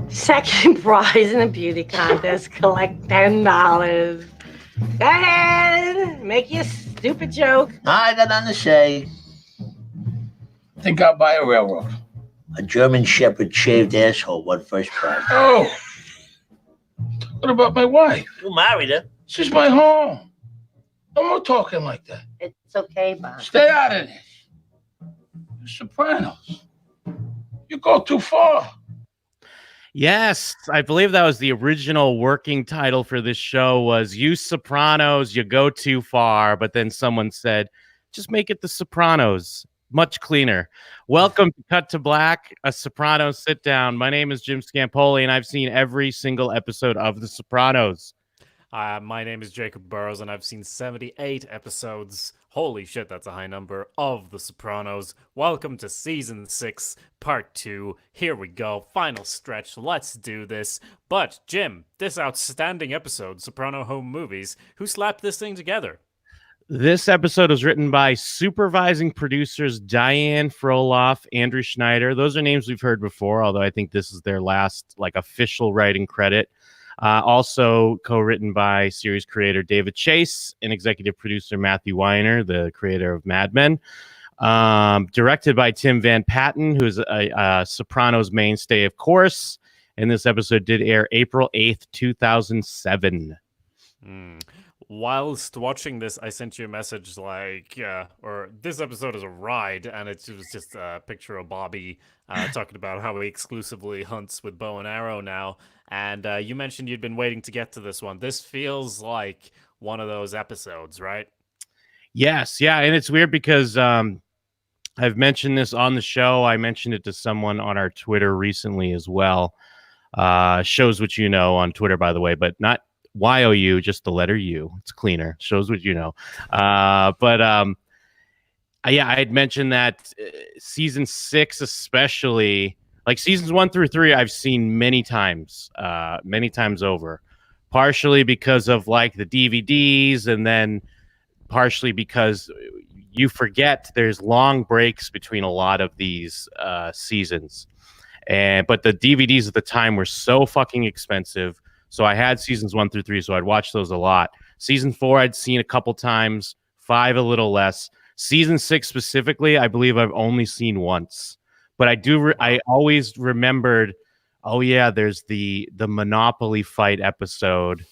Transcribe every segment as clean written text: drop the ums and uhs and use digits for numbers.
Second prize in a beauty contest. Collect $10. Go ahead. Make your stupid joke. I got nothing to say. Think I'll buy a railroad. A German Shepherd shaved asshole won first prize. Oh. What about my wife? You married her. She's my home. No more talking like that. It's okay, Bob. Stay out of this. The Sopranos. You go too far. Yes, I believe that was the original working title for this show was You Sopranos, You Go Too Far. But then someone said, just make it The Sopranos. Much cleaner. Welcome to Cut to Black, a Sopranos sit down. My name is Jim Scampoli, and I've seen every single episode of The Sopranos. My name is Jakob Burrows, and I've seen 78 episodes. Holy shit, that's a high number of The Sopranos. Welcome to Season 6, Part 2. Here we go. Final stretch. Let's do this. But, Jim, this outstanding episode, Soprano Home Movies, who slapped this thing together? This episode was written by supervising producers Diane Froloff, Andrew Schneider. Those are names we've heard before, although I think this is their last official writing credit. Also co-written by series creator David Chase and executive producer Matthew Weiner, the creator of Mad Men. Directed by Tim Van Patten, who is a Sopranos mainstay, of course. And this episode did air April 8th, 2007. Whilst watching this, I sent you a message or this episode is a ride, and it was just a picture of Bobby talking about how he exclusively hunts with bow and arrow now. And you mentioned you'd been waiting to get to this one. This feels like one of those episodes, right? Yes, yeah, and it's weird because I've mentioned this on the show. I mentioned it to someone on our Twitter recently as well. Shows what you know on Twitter, by the way, but not YOU, just the letter U. It's cleaner. Shows what you know. Yeah, I had mentioned that season 6, especially, like seasons 1 through 3, I've seen many times over. Partially because of like the DVDs, and then partially because you forget there's long breaks between a lot of these seasons. But the DVDs at the time were so fucking expensive. So I had seasons 1 through 3, so I'd watch those a lot. Season 4, I'd seen a couple times. 5, a little less. Season 6 specifically, I believe I've only seen once. But I always remembered, oh yeah, there's the Monopoly fight episode,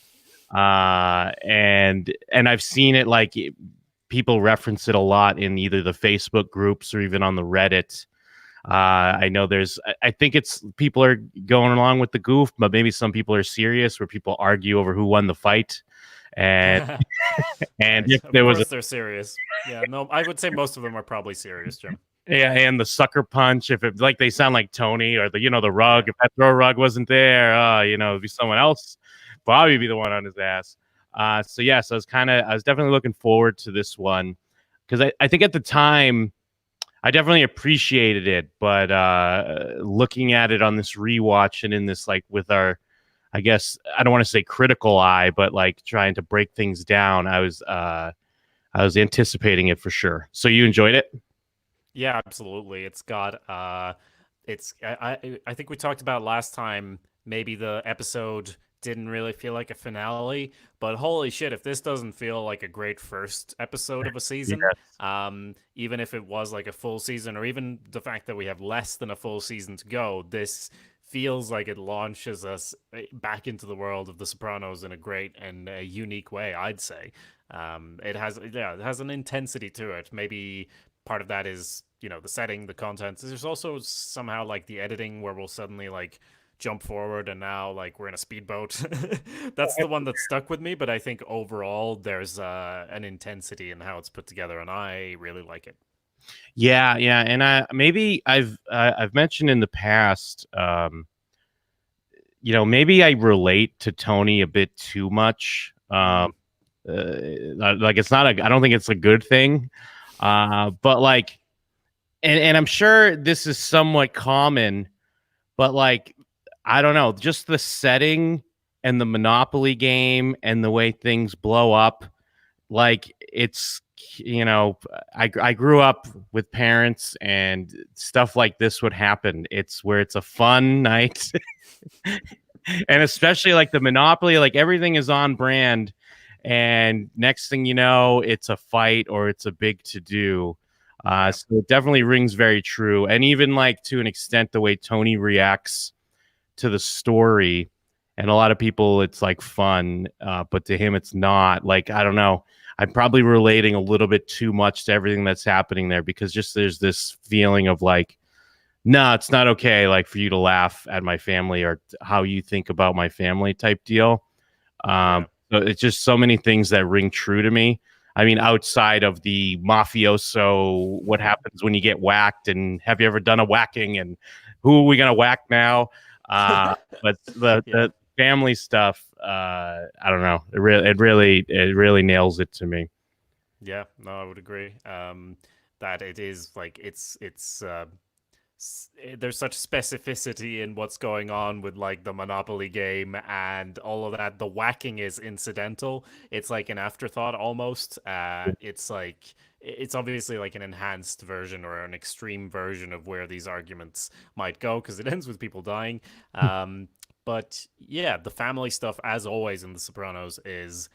and I've seen it, like people reference it a lot in either the Facebook groups or even on the Reddit. I know I think it's people are going along with the goof, but maybe some people are serious, where people argue over who won the fight. And and if there was they're serious. Yeah, no, I would say most of them are probably serious, Jim. Yeah, and the sucker punch, if it they sound like Tony, or the rug, if that throw rug wasn't there, it'd be someone else. Bobby would be the one on his ass. So I was definitely looking forward to this one, because I think at the time I definitely appreciated it, but looking at it on this rewatch and in this, like, with our, I guess, I don't want to say critical eye, but like trying to break things down, I was anticipating it for sure. So you enjoyed it? Yeah, absolutely. It's got I think we talked about last time, maybe the episode didn't really feel like a finale, but holy shit, if this doesn't feel like a great first episode of a season, yes. Even if it was like a full season, or even the fact that we have less than a full season to go, this feels like it launches us back into the world of The Sopranos in a great and a unique way, I'd say. It has an intensity to it. Maybe part of that is, the setting, the content. There's also somehow like the editing, where we'll suddenly like jump forward and now like we're in a speedboat. That's the one that stuck with me, but I think overall there's an intensity in how it's put together, and I really like it. Yeah, and maybe I've mentioned in the past, maybe I relate to Tony a bit too much. Like it's not I don't think it's a good thing, but like, and I'm sure this is somewhat common, but like, I don't know, just the setting and the Monopoly game and the way things blow up, like it's, I grew up with parents and stuff like this would happen. It's where it's a fun night And especially like the Monopoly, like everything is on brand. And next thing you know, it's a fight or it's a big to do. So it definitely rings very true. And even like to an extent, the way Tony reacts to the story, and a lot of people, it's like fun, but to him, it's not. Like, I don't know. I'm probably relating a little bit too much to everything that's happening there because just there's this feeling of like, no, it's not okay, like for you to laugh at my family or how you think about my family type deal. So it's just so many things that ring true to me. I mean, outside of the mafioso, what happens when you get whacked, and have you ever done a whacking, and who are we gonna whack now? But the family stuff, I don't know. It really nails it to me. Yeah, no, I would agree. That it is like there's such specificity in what's going on with like the Monopoly game and all of that. The whacking is incidental. It's like an afterthought almost. It's like it's obviously like an enhanced version or an extreme version of where these arguments might go because it ends with people dying. But yeah, the family stuff, as always in The Sopranos, is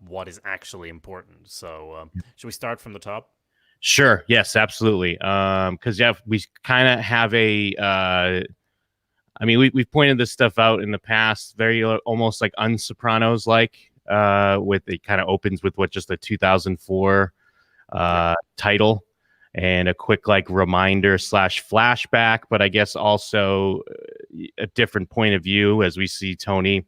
what is actually important. So should we start from the top? Sure. Yes, absolutely. Because yeah, we kind of have a. I mean, we've pointed this stuff out in the past. Very almost like Unsopranos like. With it kind of opens with what just a 2004 title and a quick like reminder / flashback, but I guess also a different point of view as we see Tony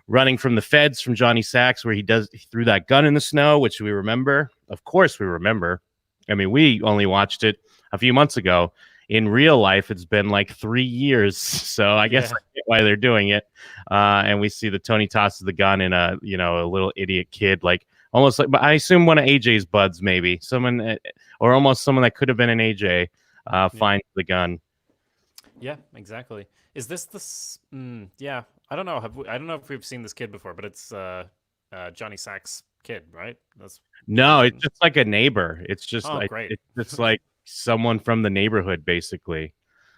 running from the feds from Johnny Sacks, where he threw that gun in the snow, which we remember. Of course, we remember. I mean, we only watched it a few months ago. In real life, it's been like 3 years, so I guess I get why they're doing it. And we see that Tony tosses the gun, and a little idiot kid, like almost like, but I assume one of AJ's buds, maybe someone, or almost someone that could have been an AJ, finds the gun. Yeah, exactly. Is this yeah, I don't know. I don't know if we've seen this kid before, but it's Johnny Sacks' kid, right? No, it's just like a neighbor. It's just great. It's just like someone from the neighborhood, basically.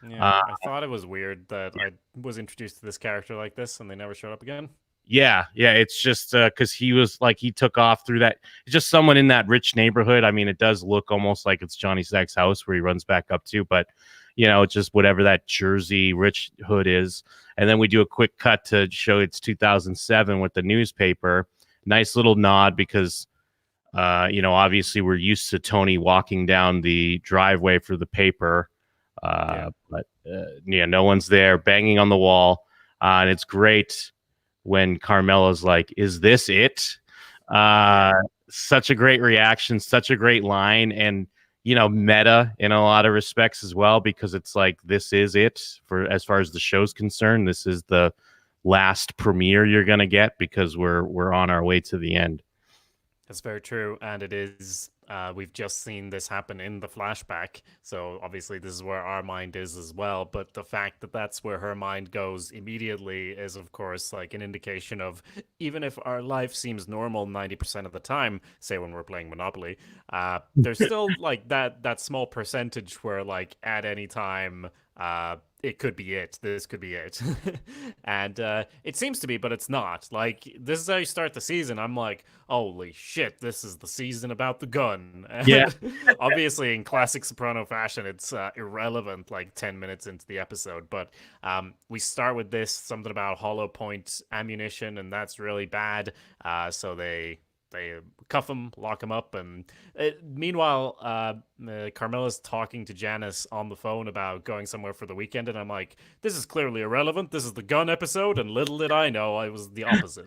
Yeah, I thought it was weird that I was introduced to this character like this and they never showed up again. Yeah, it's just because he was like, he took off through that. It's just someone in that rich neighborhood. I mean, it does look almost like it's Johnny Sacks' house where he runs back up to, but just whatever that Jersey rich hood is. And then we do a quick cut to show it's 2007 with the newspaper. Nice little nod because, obviously we're used to Tony walking down the driveway for the paper. But no one's there, banging on the wall. And it's great when Carmela's like, "Is this it?" Such a great reaction, such a great line, and meta in a lot of respects as well, because it's like, this is it for as far as the show's concerned. This is the last premiere you're gonna get because we're on our way to the end. That's very true, and it is. We've just seen this happen in the flashback, so obviously this is where our mind is as well. But the fact that that's where her mind goes immediately is, of course, like an indication of, even if our life seems normal 90% of the time, say when we're playing Monopoly, there's still like that small percentage where like at any time it could be it. This could be it. And it seems to be, but it's not. Like, this is how you start the season. I'm like, holy shit, this is the season about the gun. Yeah. Obviously, in classic Soprano fashion, it's irrelevant like 10 minutes into the episode. But we start with this, something about hollow point ammunition, and that's really bad. So they cuff him, lock him up, and meanwhile, Carmela's talking to Janice on the phone about going somewhere for the weekend, and I'm like, this is clearly irrelevant. This is the gun episode, and little did I know I was the opposite.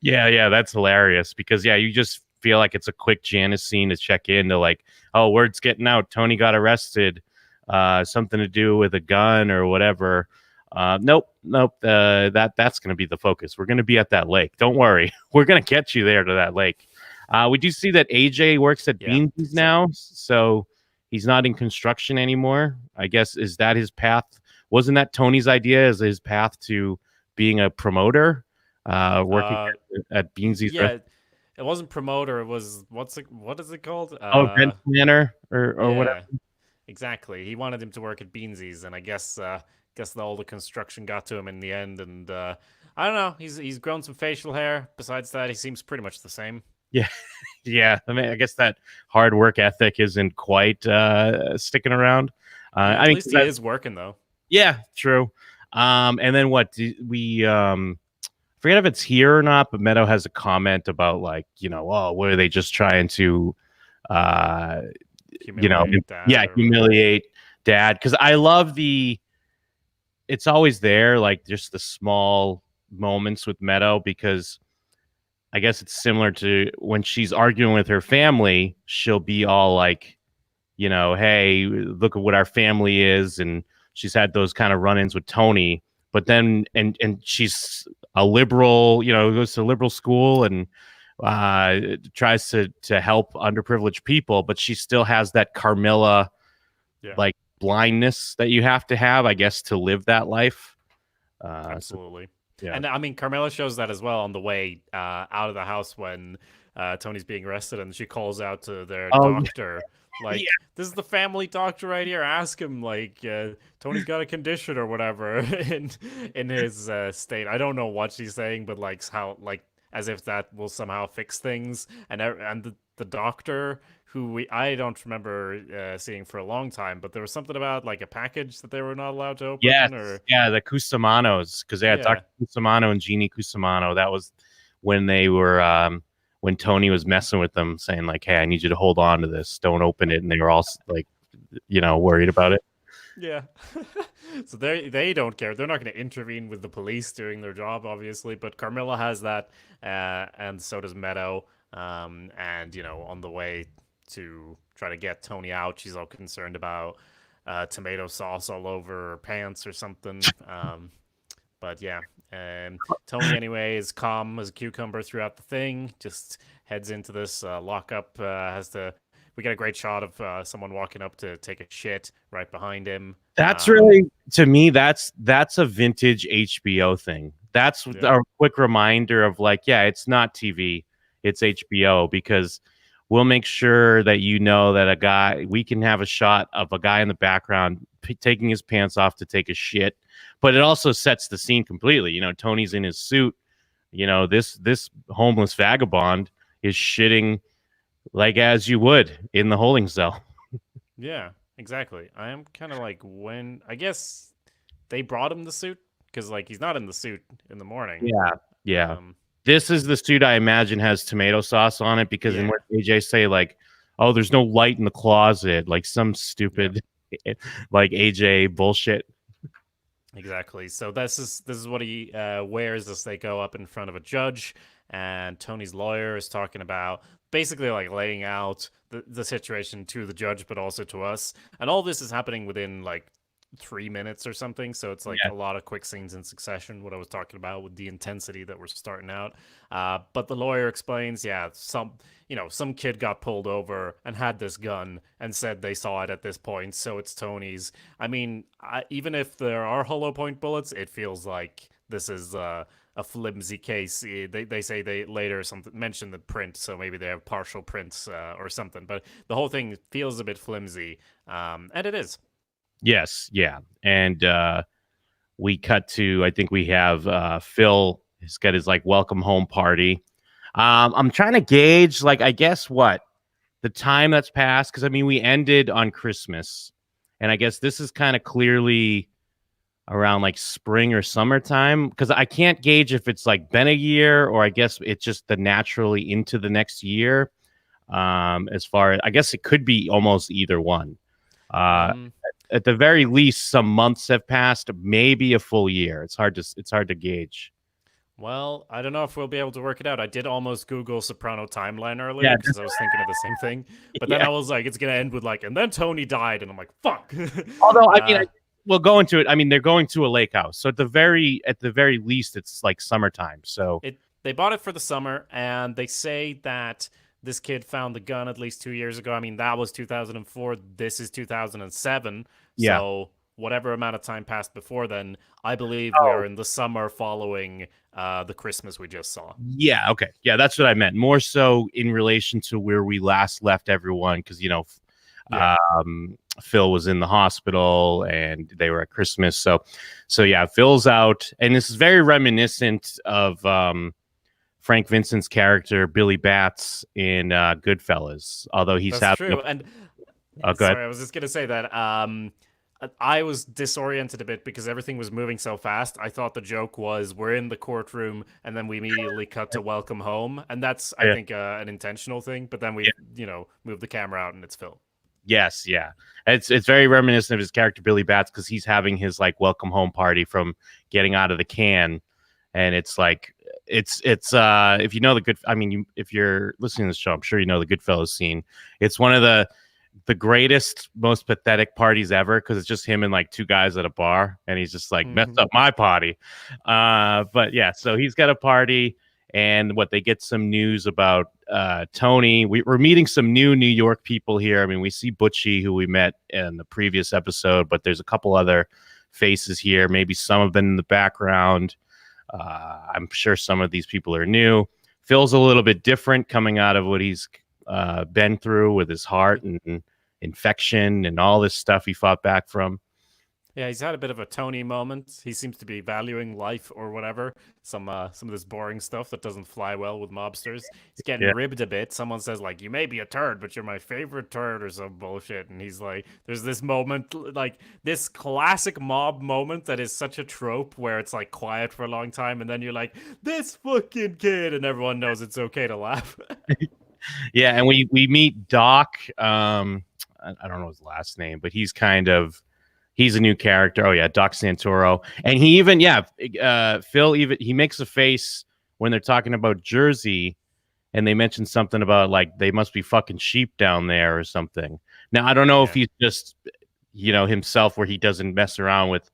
Yeah, that's hilarious because you just feel like it's a quick Janice scene to check in to like, oh, word's getting out, Tony got arrested, something to do with a gun or whatever. Nope. That's going to be the focus. We're going to be at that lake. Don't worry. We're going to get you there to that lake. We do see that AJ works at Beansy's now, so he's not in construction anymore. I guess, is that his path? Wasn't that Tony's idea as his path to being a promoter, working at Beansy's? Yeah, it wasn't promoter. It was, what is it called? Event planner or whatever. Exactly. He wanted him to work at Beansy's, and I guess guess all the construction got to him in the end, and I don't know. He's grown some facial hair. Besides that, he seems pretty much the same. Yeah. Yeah. I mean, I guess that hard work ethic isn't quite sticking around. At I mean, least he is working though. yeah, true. And then what we forget if it's here or not, but Meadow has a comment about like, oh, what are they just trying to Humiliate Dad or humiliate Dad? Because I love it's always there, like just the small moments with Meadow, because I guess it's similar to when she's arguing with her family, she'll be all like, hey, look at what our family is. And she's had those kind of run-ins with Tony, but then, and she's a liberal, goes to liberal school and tries to help underprivileged people, but she still has that Carmilla, like blindness that you have to have, I guess, to live that life. Absolutely. Yeah. And I mean, Carmela shows that as well on the way out of the house when Tony's being arrested, and she calls out to their doctor. Like, this is the family doctor right here. Ask him, like, Tony's got a condition or whatever in his state. I don't know what she's saying, but like how, like, as if that will somehow fix things. And the doctor, who I don't remember seeing for a long time, but there was something about like a package that they were not allowed to open. Yes, or... the Cusamanos, because they had Dr. Cusamano and Jeannie Cusamano. That was when they were when Tony was messing with them, saying like, "Hey, I need you to hold on to this. Don't open it." And they were all like, worried about it. Yeah. So they don't care. They're not going to intervene with the police doing their job, obviously. But Carmilla has that, and so does Meadow. And on the way to try to get Tony out, she's all concerned about tomato sauce all over her pants or something. But yeah, Tony anyway is calm as a cucumber throughout the thing. Just heads into this lockup. We get a great shot of someone walking up to take a shit right behind him. That's really, to me, that's a vintage HBO thing. That's a quick reminder of like, it's not TV, it's HBO, because we'll make sure that that we can have a shot of a guy in the background taking his pants off to take a shit, but it also sets the scene completely. Tony's in his suit. This homeless vagabond is shitting like as you would in the holding cell. Yeah, exactly. I am kind of like, I guess they brought him the suit because like he's not in the suit in the morning. Yeah. This is the suit I imagine has tomato sauce on it, because in what AJ say, like, oh, there's no light in the closet, like some stupid like AJ bullshit. Exactly. So this is what he wears as they go up in front of a judge, and Tony's lawyer is talking about basically like laying out the situation to the judge, but also to us. And all this is happening within like 3 minutes or something. So it's like a lot of quick scenes in succession, what I was talking about with the intensity that we're starting out. But the lawyer explains, some kid got pulled over and had this gun and said they saw it at this point, so it's Tony's. I mean, even if there are hollow point bullets, it feels like this is a flimsy case. They say they later mention the print, so maybe they have partial prints or something. But the whole thing feels a bit flimsy, and it is. Yes, yeah. And we cut to, I think we have Phil. He's got his like welcome home party. I'm trying to gauge, like, I guess the time that's passed, because I mean we ended on Christmas, and I guess this is kind of clearly around like spring or summertime, because I can't gauge if it's like been a year or I guess it's just the naturally into the next year. As far as I guess it could be almost either one. At the very least, some months have passed, maybe a full year. It's hard to gauge. Well, I don't know if we'll be able to work it out. I did almost Google Soprano timeline earlier because I was thinking of the same thing. But then I was like, it's going to end with like, and then Tony died. And I'm like, fuck. Although, I mean, we'll go into it. I mean, they're going to a lake house. So at the very least, it's like summertime. So they bought it for the summer, and they say that this kid found the gun at least 2 years ago. I mean, that was 2004. This is 2007. Yeah. So whatever amount of time passed before then, I believe we are in the summer following the Christmas we just saw. Yeah, okay. Yeah, that's what I meant. More so in relation to where we last left everyone, because, Yeah. Phil was in the hospital and they were at Christmas. So yeah, Phil's out, and this is very reminiscent of Frank Vincent's character Billy Bats in Goodfellas. Although he's That's having true. And go ahead. sorry, I was just gonna say that I was disoriented a bit because everything was moving so fast. I thought the joke was we're in the courtroom and then we immediately cut to welcome home, and that's I Yeah. think an intentional thing. But then we move the camera out and it's Phil. Yes, yeah. It's very reminiscent of his character Billy Bats because he's having his like welcome home party from getting out of the can, and it's like it's if you know the good, I mean, if you're listening to the show, I'm sure you know the Goodfellas scene. It's one of the greatest, most pathetic parties ever because it's just him and like two guys at a bar, and he's just like messed up my party. But yeah, so he's got a party, and they get some news about Tony. We're meeting some new New York people here. I mean, we see Butchie, who we met in the previous episode, but there's a couple other faces here. Maybe some have been in the background. I'm sure some of these people are new. Phil's a little bit different coming out of what he's been through with his heart and infection and all this stuff he fought back from. Yeah, he's had a bit of a Tony moment. He seems to be valuing life or whatever. Some of this boring stuff that doesn't fly well with mobsters. He's getting ribbed a bit. Someone says like, "You may be a turd, but you're my favorite turd," or some bullshit. And he's like, "There's this moment, like this classic mob moment that is such a trope where it's like quiet for a long time, and then you're like, this fucking kid," and everyone knows it's okay to laugh. Yeah, and we meet Doc. I don't know his last name, but he's a new character. Oh yeah, Doc Santoro. And he even Phil he makes a face when they're talking about Jersey, and they mention something about like they must be fucking sheep down there or something. Now I don't know if he's just himself where he doesn't mess around with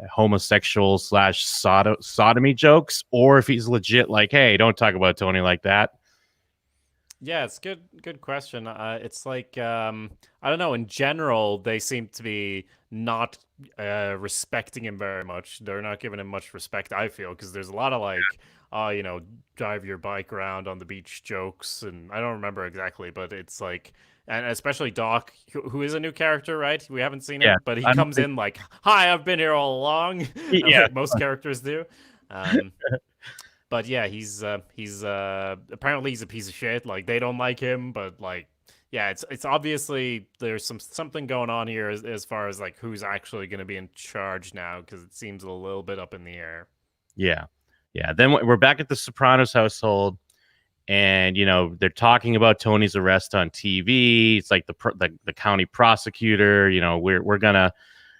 homosexual / sodomy jokes, or if he's legit like, hey, don't talk about Tony like that. Yeah, it's good question. It's like I don't know. In general, they seem to be not respecting him very much. They're not giving him much respect, I feel, because there's a lot of like, drive your bike around on the beach jokes, and I don't remember exactly, but it's like, and especially Doc, who is a new character, right? We haven't seen him, but he comes in like, "Hi, I've been here all along," like most characters do. But yeah, he's apparently he's a piece of shit. Like they don't like him, but like yeah, it's obviously there's something going on here as far as like who's actually going to be in charge now, because it seems a little bit up in the air. Yeah. Then we're back at the Sopranos household, and they're talking about Tony's arrest on TV. It's like the county prosecutor.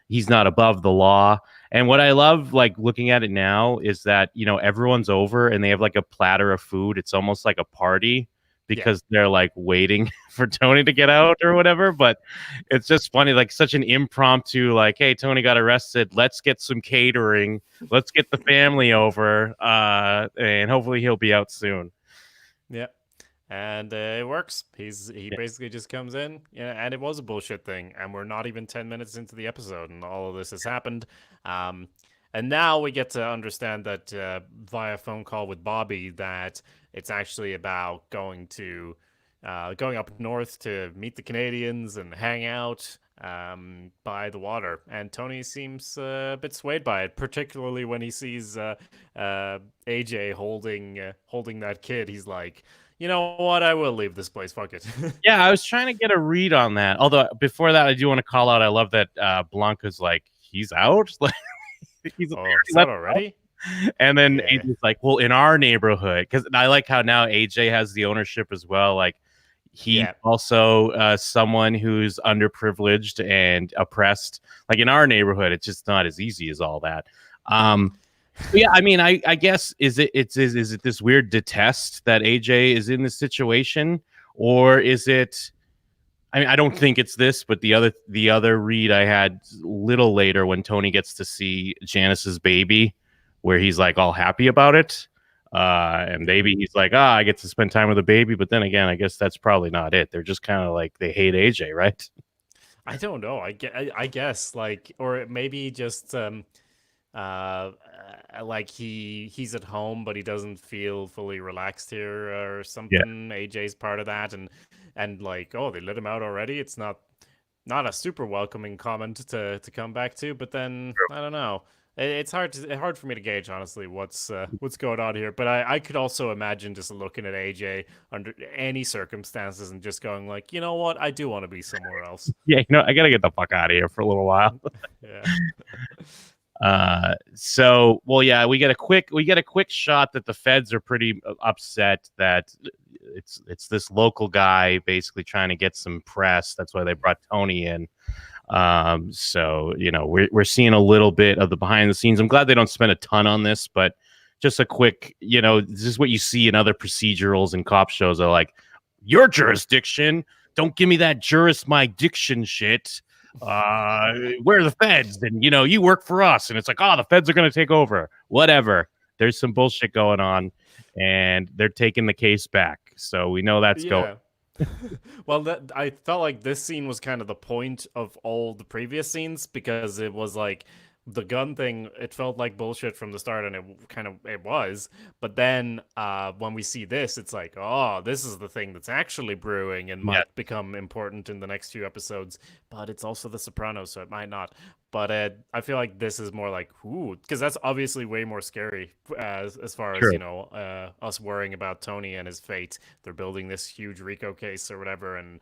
He's not above the law. And what I love, like looking at it now, is that everyone's over and they have like a platter of food. It's almost like a party because they're like waiting for Tony to get out or whatever. But it's just funny, like such an impromptu, like, hey, Tony got arrested. Let's get some catering. Let's get the family over, and hopefully he'll be out soon. Yeah. And it works. He basically just comes in, and it was a bullshit thing. And we're not even 10 minutes into the episode, and all of this has happened. And now we get to understand that via phone call with Bobby that it's actually about going up north to meet the Canadians and hang out by the water. And Tony seems a bit swayed by it, particularly when he sees AJ holding that kid. He's like, you know what? I will leave this place. Fuck it. Yeah, I was trying to get a read on that. Although before that, I do want to call out. I love that Blanca's like, he's out. Like, is that already? And then AJ's like, well, in our neighborhood, because I like how now AJ has the ownership as well. Like, he's also someone who's underprivileged and oppressed. Like in our neighborhood, it's just not as easy as all that. Yeah, I mean, I guess is it this weird detest that AJ is in this situation, or is it? I mean, I don't think it's this, but the other read I had a little later when Tony gets to see Janice's baby, where he's like all happy about it, and maybe he's like, I get to spend time with the baby. But then again, I guess that's probably not it. They're just kind of like they hate AJ, right? I don't know. I guess like, or maybe just like he's at home but he doesn't feel fully relaxed here or something. AJ's part of that, and and like, oh, they let him out already. It's not a super welcoming comment to come back to. But then I don't know. It's hard for me to gauge honestly what's going on here. But I could also imagine just looking at AJ under any circumstances and just going like, you know what, I do want to be somewhere else. Yeah, I gotta get the fuck out of here for a little while. Yeah. So well, yeah, we get a quick shot that the feds are pretty upset that it's this local guy basically trying to get some press. That's why they brought Tony in. So we're seeing a little bit of the behind the scenes. I'm glad they don't spend a ton on this, but just a quick, this is what you see in other procedurals and cop shows are like, your jurisdiction, don't give me that my diction shit. Where are the feds? And you work for us, and it's like, oh, the feds are going to take over. Whatever. There's some bullshit going on, and they're taking the case back. So we know that's going. Well, I felt like this scene was kind of the point of all the previous scenes, because it was like the gun thing, it felt like bullshit from the start, and it was. But then when we see this, it's like, oh, this is the thing that's actually brewing and might become important in the next few episodes. But it's also The Sopranos, so it might not. But I feel like this is more like, ooh, because that's obviously way more scary as far as, us worrying about Tony and his fate. They're building this huge RICO case or whatever, and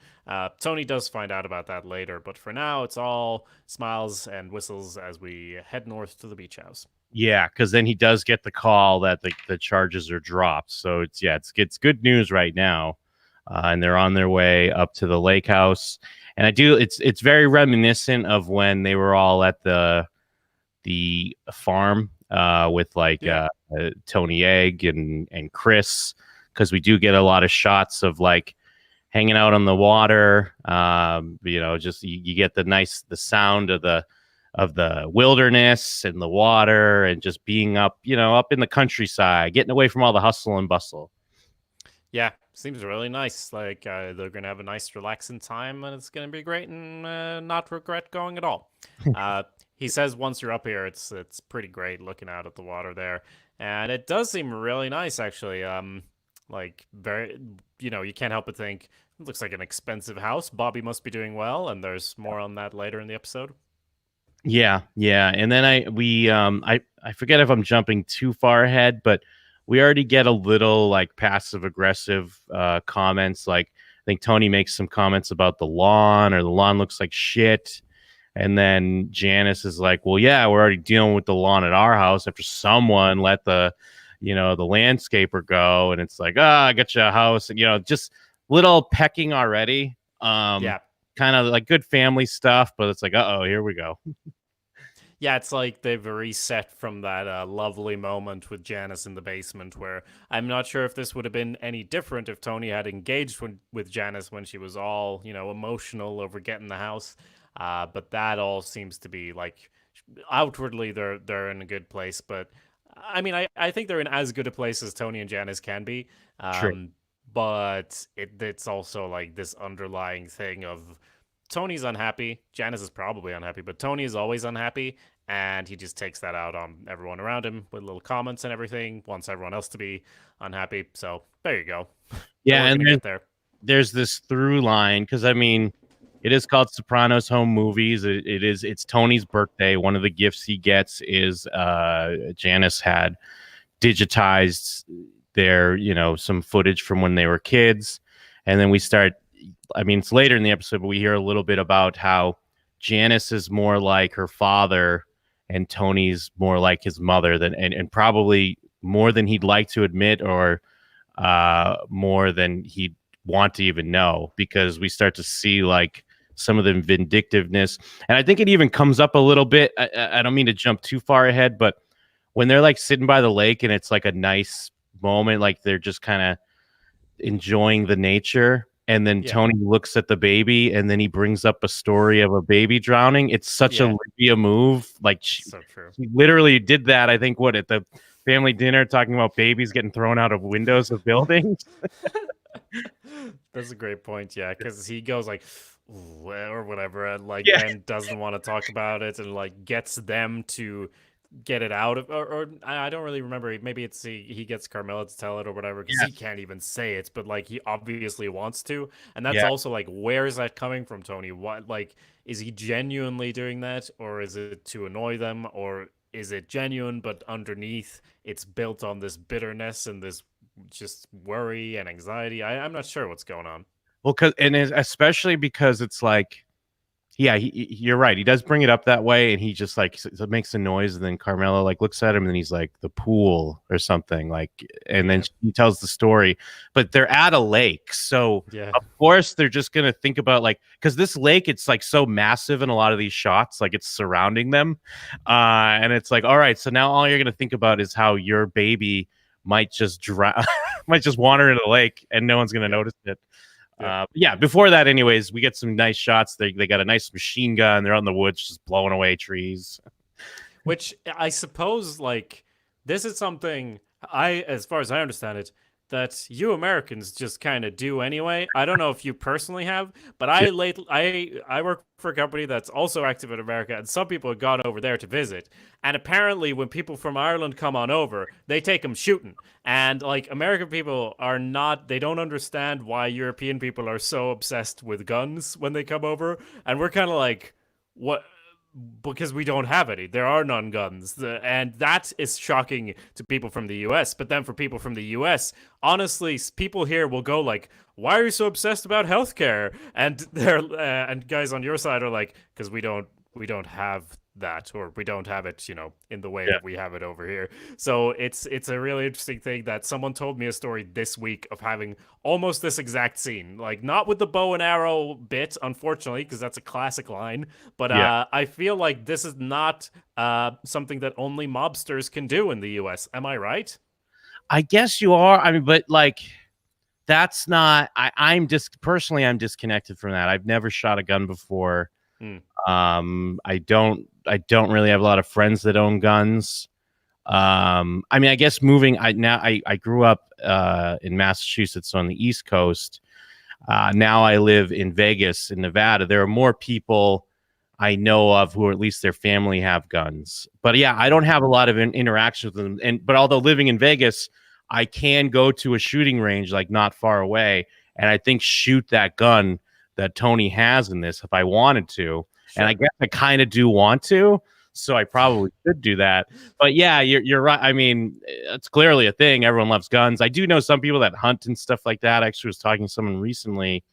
Tony does find out about that later. But for now, it's all smiles and whistles as we head north to the beach house. Yeah, because then he does get the call that the charges are dropped. So it's good news right now, and they're on their way up to the lake house. And it's very reminiscent of when they were all at the farm with Tony Egg and Chris, because we do get a lot of shots of like hanging out on the water. Just you get the sound of the wilderness and the water, and just being up in the countryside, getting away from all the hustle and bustle. Yeah, seems really nice. Like they're gonna have a nice, relaxing time, and it's gonna be great, and not regret going at all. He says once you're up here, it's pretty great looking out at the water there, and it does seem really nice actually. Like very, you can't help but think it looks like an expensive house. Bobby must be doing well, and there's more on that later in the episode. Yeah, and then I forget if I'm jumping too far ahead, but we already get a little like passive aggressive comments. Like I think Tony makes some comments about the lawn, or the lawn looks like shit. And then Janice is like, well, yeah, we're already dealing with the lawn at our house after someone let the landscaper go. And it's like, I got you a house. And, just little pecking already. Kind of like good family stuff, but it's like, uh-oh, here we go. Yeah, it's like they've reset from that lovely moment with Janice in the basement, where I'm not sure if this would have been any different if Tony had engaged with Janice when she was all, emotional over getting the house. But that all seems to be like outwardly they're in a good place. But I mean, I think they're in as good a place as Tony and Janice can be. True. But it's also like this underlying thing of Tony's unhappy. Janice is probably unhappy, but Tony is always unhappy. And he just takes that out on everyone around him with little comments and everything, wants everyone else to be unhappy. So there you go. Yeah, and there's this through line, because I mean, it is called Sopranos Home Movies. It's Tony's birthday. One of the gifts he gets is Janice had digitized their, some footage from when they were kids. And then we start, I mean, it's later in the episode, but we hear a little bit about how Janice is more like her father and Tony's more like his mother, and probably more than he'd like to admit, or more than he'd want to even know, because we start to see like some of the vindictiveness. And I think it even comes up a little bit. I don't mean to jump too far ahead, but when they're like sitting by the lake and it's like a nice moment, like they're just kind of enjoying the nature. And then Tony looks at the baby, and then he brings up a story of a baby drowning. It's such a Lydia move. Like she literally did that. I think at the family dinner, talking about babies getting thrown out of windows of buildings. That's a great point. Yeah, because he goes like, or whatever, and and doesn't want to talk about it, and like gets them to get it out of, or I don't really remember. Maybe it's he gets Carmela to tell it or whatever because he Yes. can't even say it, but like he obviously wants to, and that's Yeah. also like, where is that coming from, Tony? What, like, is he genuinely doing that, or is it to annoy them, or is it genuine but underneath it's built on this bitterness and this just worry and anxiety? I'm not sure what's going on. Well, especially because it's like, yeah, you're right. He does bring it up that way, and he just like makes a noise, and then Carmela like looks at him, and he's like, "The pool" or something like, and then he tells the story. But they're at a lake, so Yeah. of course they're just gonna think about like, because this lake, it's like so massive in a lot of these shots, like it's surrounding them, and it's like, all right, so now all you're gonna think about is how your baby might just drown, might just wander into the lake, and no one's gonna notice it. Yeah, before that, anyways, we get some nice shots. They got a nice machine gun. They're out in the woods just blowing away trees. Which I suppose, like, this is something as far as I understand it, that you Americans just kind of do anyway. I don't know if you personally have, but I work for a company that's also active in America, and some people have gone over there to visit. And apparently, when people from Ireland come on over, they take them shooting. And like, American people are not, they don't understand why European people are so obsessed with guns when they come over, and we're kind of like, what? Because we don't have any. There are none guns. And that is shocking to people from the US. But then for people from the US, honestly, people here will go like, why are you so obsessed about healthcare? And they're and guys on your side are like, because we don't have that, or we don't have it, in the way that we have it over here. So it's a really interesting thing that someone told me a story this week of having almost this exact scene, like not with the bow and arrow bit, unfortunately, because that's a classic line. But I feel like this is not something that only mobsters can do in the US. Am I right? I guess you are. I mean, but like, that's not. I'm just personally, I'm disconnected from that. I've never shot a gun before. I don't really have a lot of friends that own guns. I mean, I guess I grew up in Massachusetts on the East Coast. Now I live in Vegas, in Nevada. There are more people I know of who, or at least their family, have guns. But yeah, I don't have a lot of interaction with them. But although living in Vegas, I can go to a shooting range like not far away, and I think shoot that gun that Tony has in this if I wanted to. Sure. And I guess I kind of do want to, so I probably should do that. But yeah, you're right. I mean, it's clearly a thing. Everyone loves guns. I do know some people that hunt and stuff like that. I actually was talking to someone recently,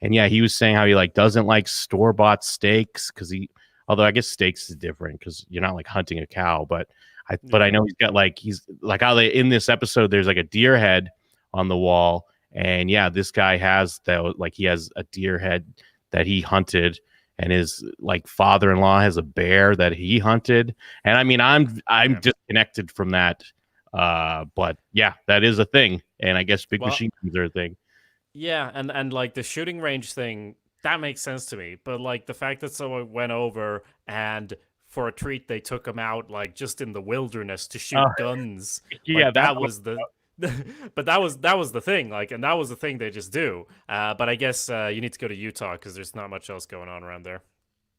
and yeah, he was saying how he like doesn't like store-bought steaks because although I guess steaks is different because you're not like hunting a cow, but I know he's like how in this episode there's like a deer head on the wall. And yeah, this guy has he has a deer head that he hunted, and his like father-in-law has a bear that he hunted. And I mean, I'm disconnected from that. But yeah, that is a thing. And I guess big machine guns are a thing. Yeah, and like the shooting range thing, that makes sense to me. But like the fact that someone went over and for a treat they took him out like just in the wilderness to shoot guns. Yeah, like, that was the but that was the thing, like, and that was the thing they just do. But I guess you need to go to Utah because there's not much else going on around there.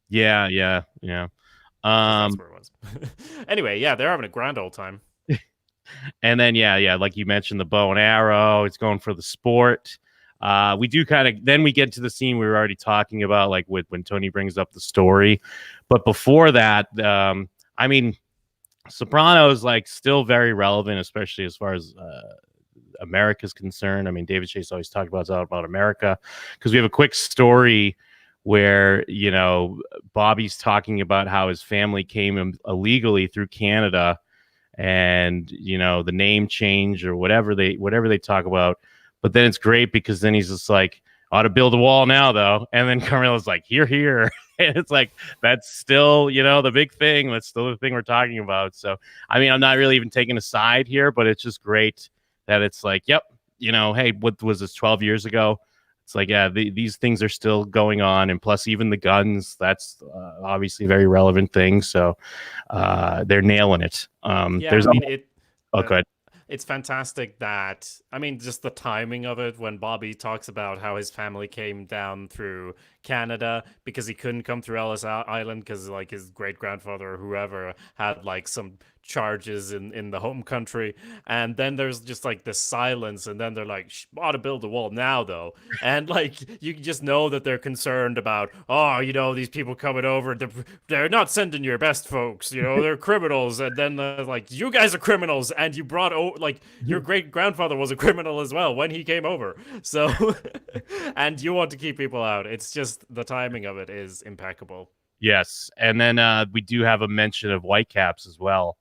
Yeah. That's where it was. Anyway, yeah, they're having a grand old time. And then yeah, like you mentioned, the bow and arrow. It's going for the sport. We do then we get to the scene we were already talking about, like when Tony brings up the story. But before that, I mean, Sopranos like still very relevant, especially as far as America's concerned. I mean, David Chase always talked about America because we have a quick story where Bobby's talking about how his family came illegally through Canada, and the name change or whatever they talk about. But then it's great because then he's just like, ought to build a wall now, though. And then Carmela's like, here. And it's like, that's still, the big thing. That's still the thing we're talking about. So, I mean, I'm not really even taking a side here, but it's just great that it's like, yep, hey, what was this, 12 years ago? It's like, yeah, these things are still going on. And plus, even the guns, that's obviously a very relevant thing. So they're nailing it. Yeah, there's I mean, go ahead. it's fantastic that, I mean, just the timing of it when Bobby talks about how his family came down through Canada because he couldn't come through Ellis Island because like his great grandfather or whoever had like some charges in the home country. And then there's just like this silence, and then they're like, ought to build a wall now though. And like you just know that they're concerned about, oh, these people coming over, they're not sending your best folks, they're criminals. And then like, you guys are criminals, and you brought like your great grandfather was a criminal as well when he came over. So and you want to keep people out. It's just the timing of it is impeccable. Yes, and then we do have a mention of Whitecaps as well,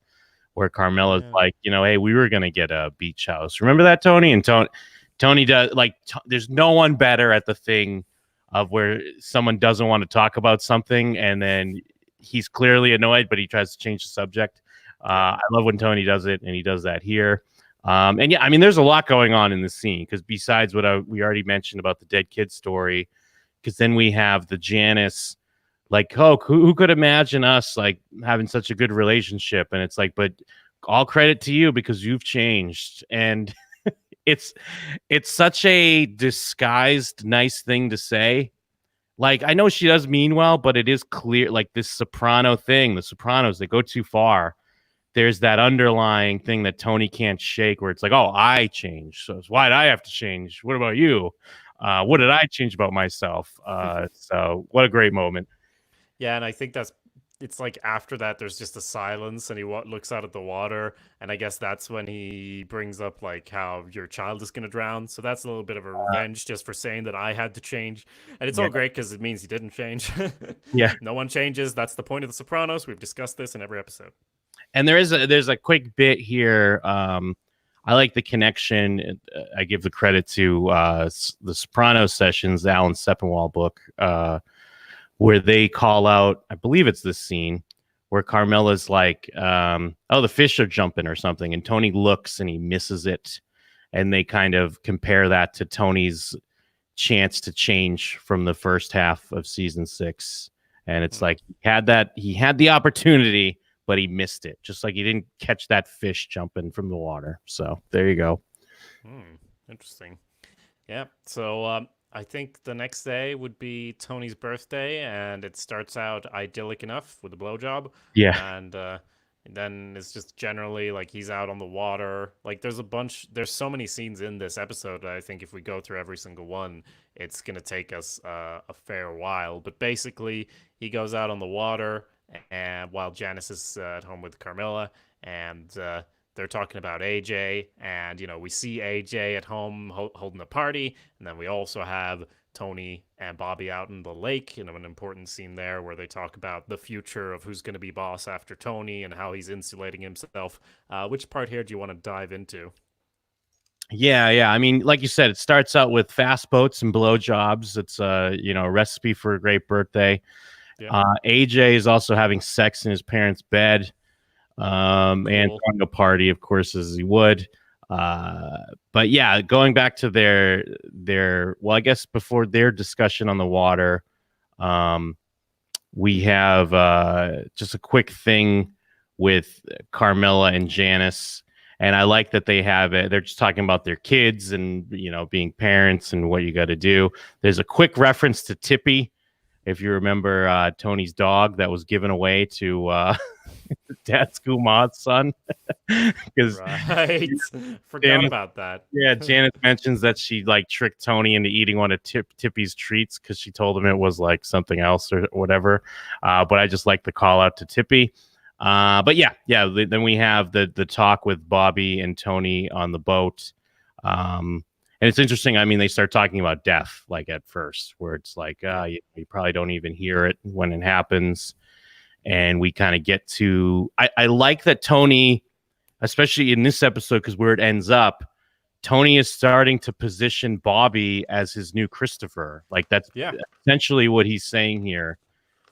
where Carmela's like, hey, we were gonna get a beach house. Remember that, Tony? And Tony does like. There's no one better at the thing of where someone doesn't want to talk about something, and then he's clearly annoyed, but he tries to change the subject. I love when Tony does it, and he does that here. And yeah, I mean, there's a lot going on in this scene because besides what we already mentioned about the dead kid story, because then we have the Janice. Like, oh, who could imagine us like having such a good relationship? And it's like, but all credit to you because you've changed. And it's such a disguised nice thing to say. Like, I know she does mean well, but it is clear, like this Soprano thing, the Sopranos, they go too far. There's that underlying thing that Tony can't shake where it's like, oh, I changed. So why did I have to change? What about you? What did I change about myself? So what a great moment. Yeah, and I think it's like after that, there's just a silence, and he looks out at the water, and I guess that's when he brings up like how your child is going to drown. So that's a little bit of a revenge just for saying that I had to change, and it's all great because it means he didn't change. Yeah, no one changes. That's the point of the Sopranos. We've discussed this in every episode. And there's a quick bit here. I like the connection. I give the credit to the Sopranos sessions, the Alan Sepinwall book. Where they call out, I believe it's this scene where Carmela's like, oh, the fish are jumping or something. And Tony looks and he misses it. And they kind of compare that to Tony's chance to change from the first half of season 6. And it's like he had the opportunity, but he missed it. Just like he didn't catch that fish jumping from the water. So there you go. Interesting. Yeah. So, I think the next day would be Tony's birthday, and it starts out idyllic enough with a blowjob. Yeah. And then it's just generally like he's out on the water. Like there's so many scenes in this episode that I think if we go through every single one, it's going to take us a fair while. But basically, he goes out on the water, and while Janice is at home with Carmela, and they're talking about AJ, and we see AJ at home holding a party, and then we also have Tony and Bobby out in the lake. An important scene there where they talk about the future of who's going to be boss after Tony and how he's insulating himself. Which part here do you want to dive into? Yeah. I mean, like you said, it starts out with fast boats and blowjobs. It's a recipe for a great birthday. Yeah. AJ is also having sex in his parents' bed. And throwing a party, of course, as he would. But yeah, going back to their well, I guess before their discussion on the water, we have just a quick thing with Carmela and Janice. And I like that they have it. They're just talking about their kids and, being parents and what you got to do. There's a quick reference to Tippy. If you remember Tony's dog that was given away to Dad's Gumad's son. Because forgot about that. Yeah, Janet mentions that she like tricked Tony into eating one of Tippy's treats because she told him it was like something else or whatever. But I just like the call out to Tippy. But yeah. Then we have the talk with Bobby and Tony on the boat. And it's interesting. I mean, they start talking about death, like at first, where it's like, you probably don't even hear it when it happens. And we kind of get to, I like that Tony, especially in this episode, because where it ends up, Tony is starting to position Bobby as his new Christopher. Like that's essentially what he's saying here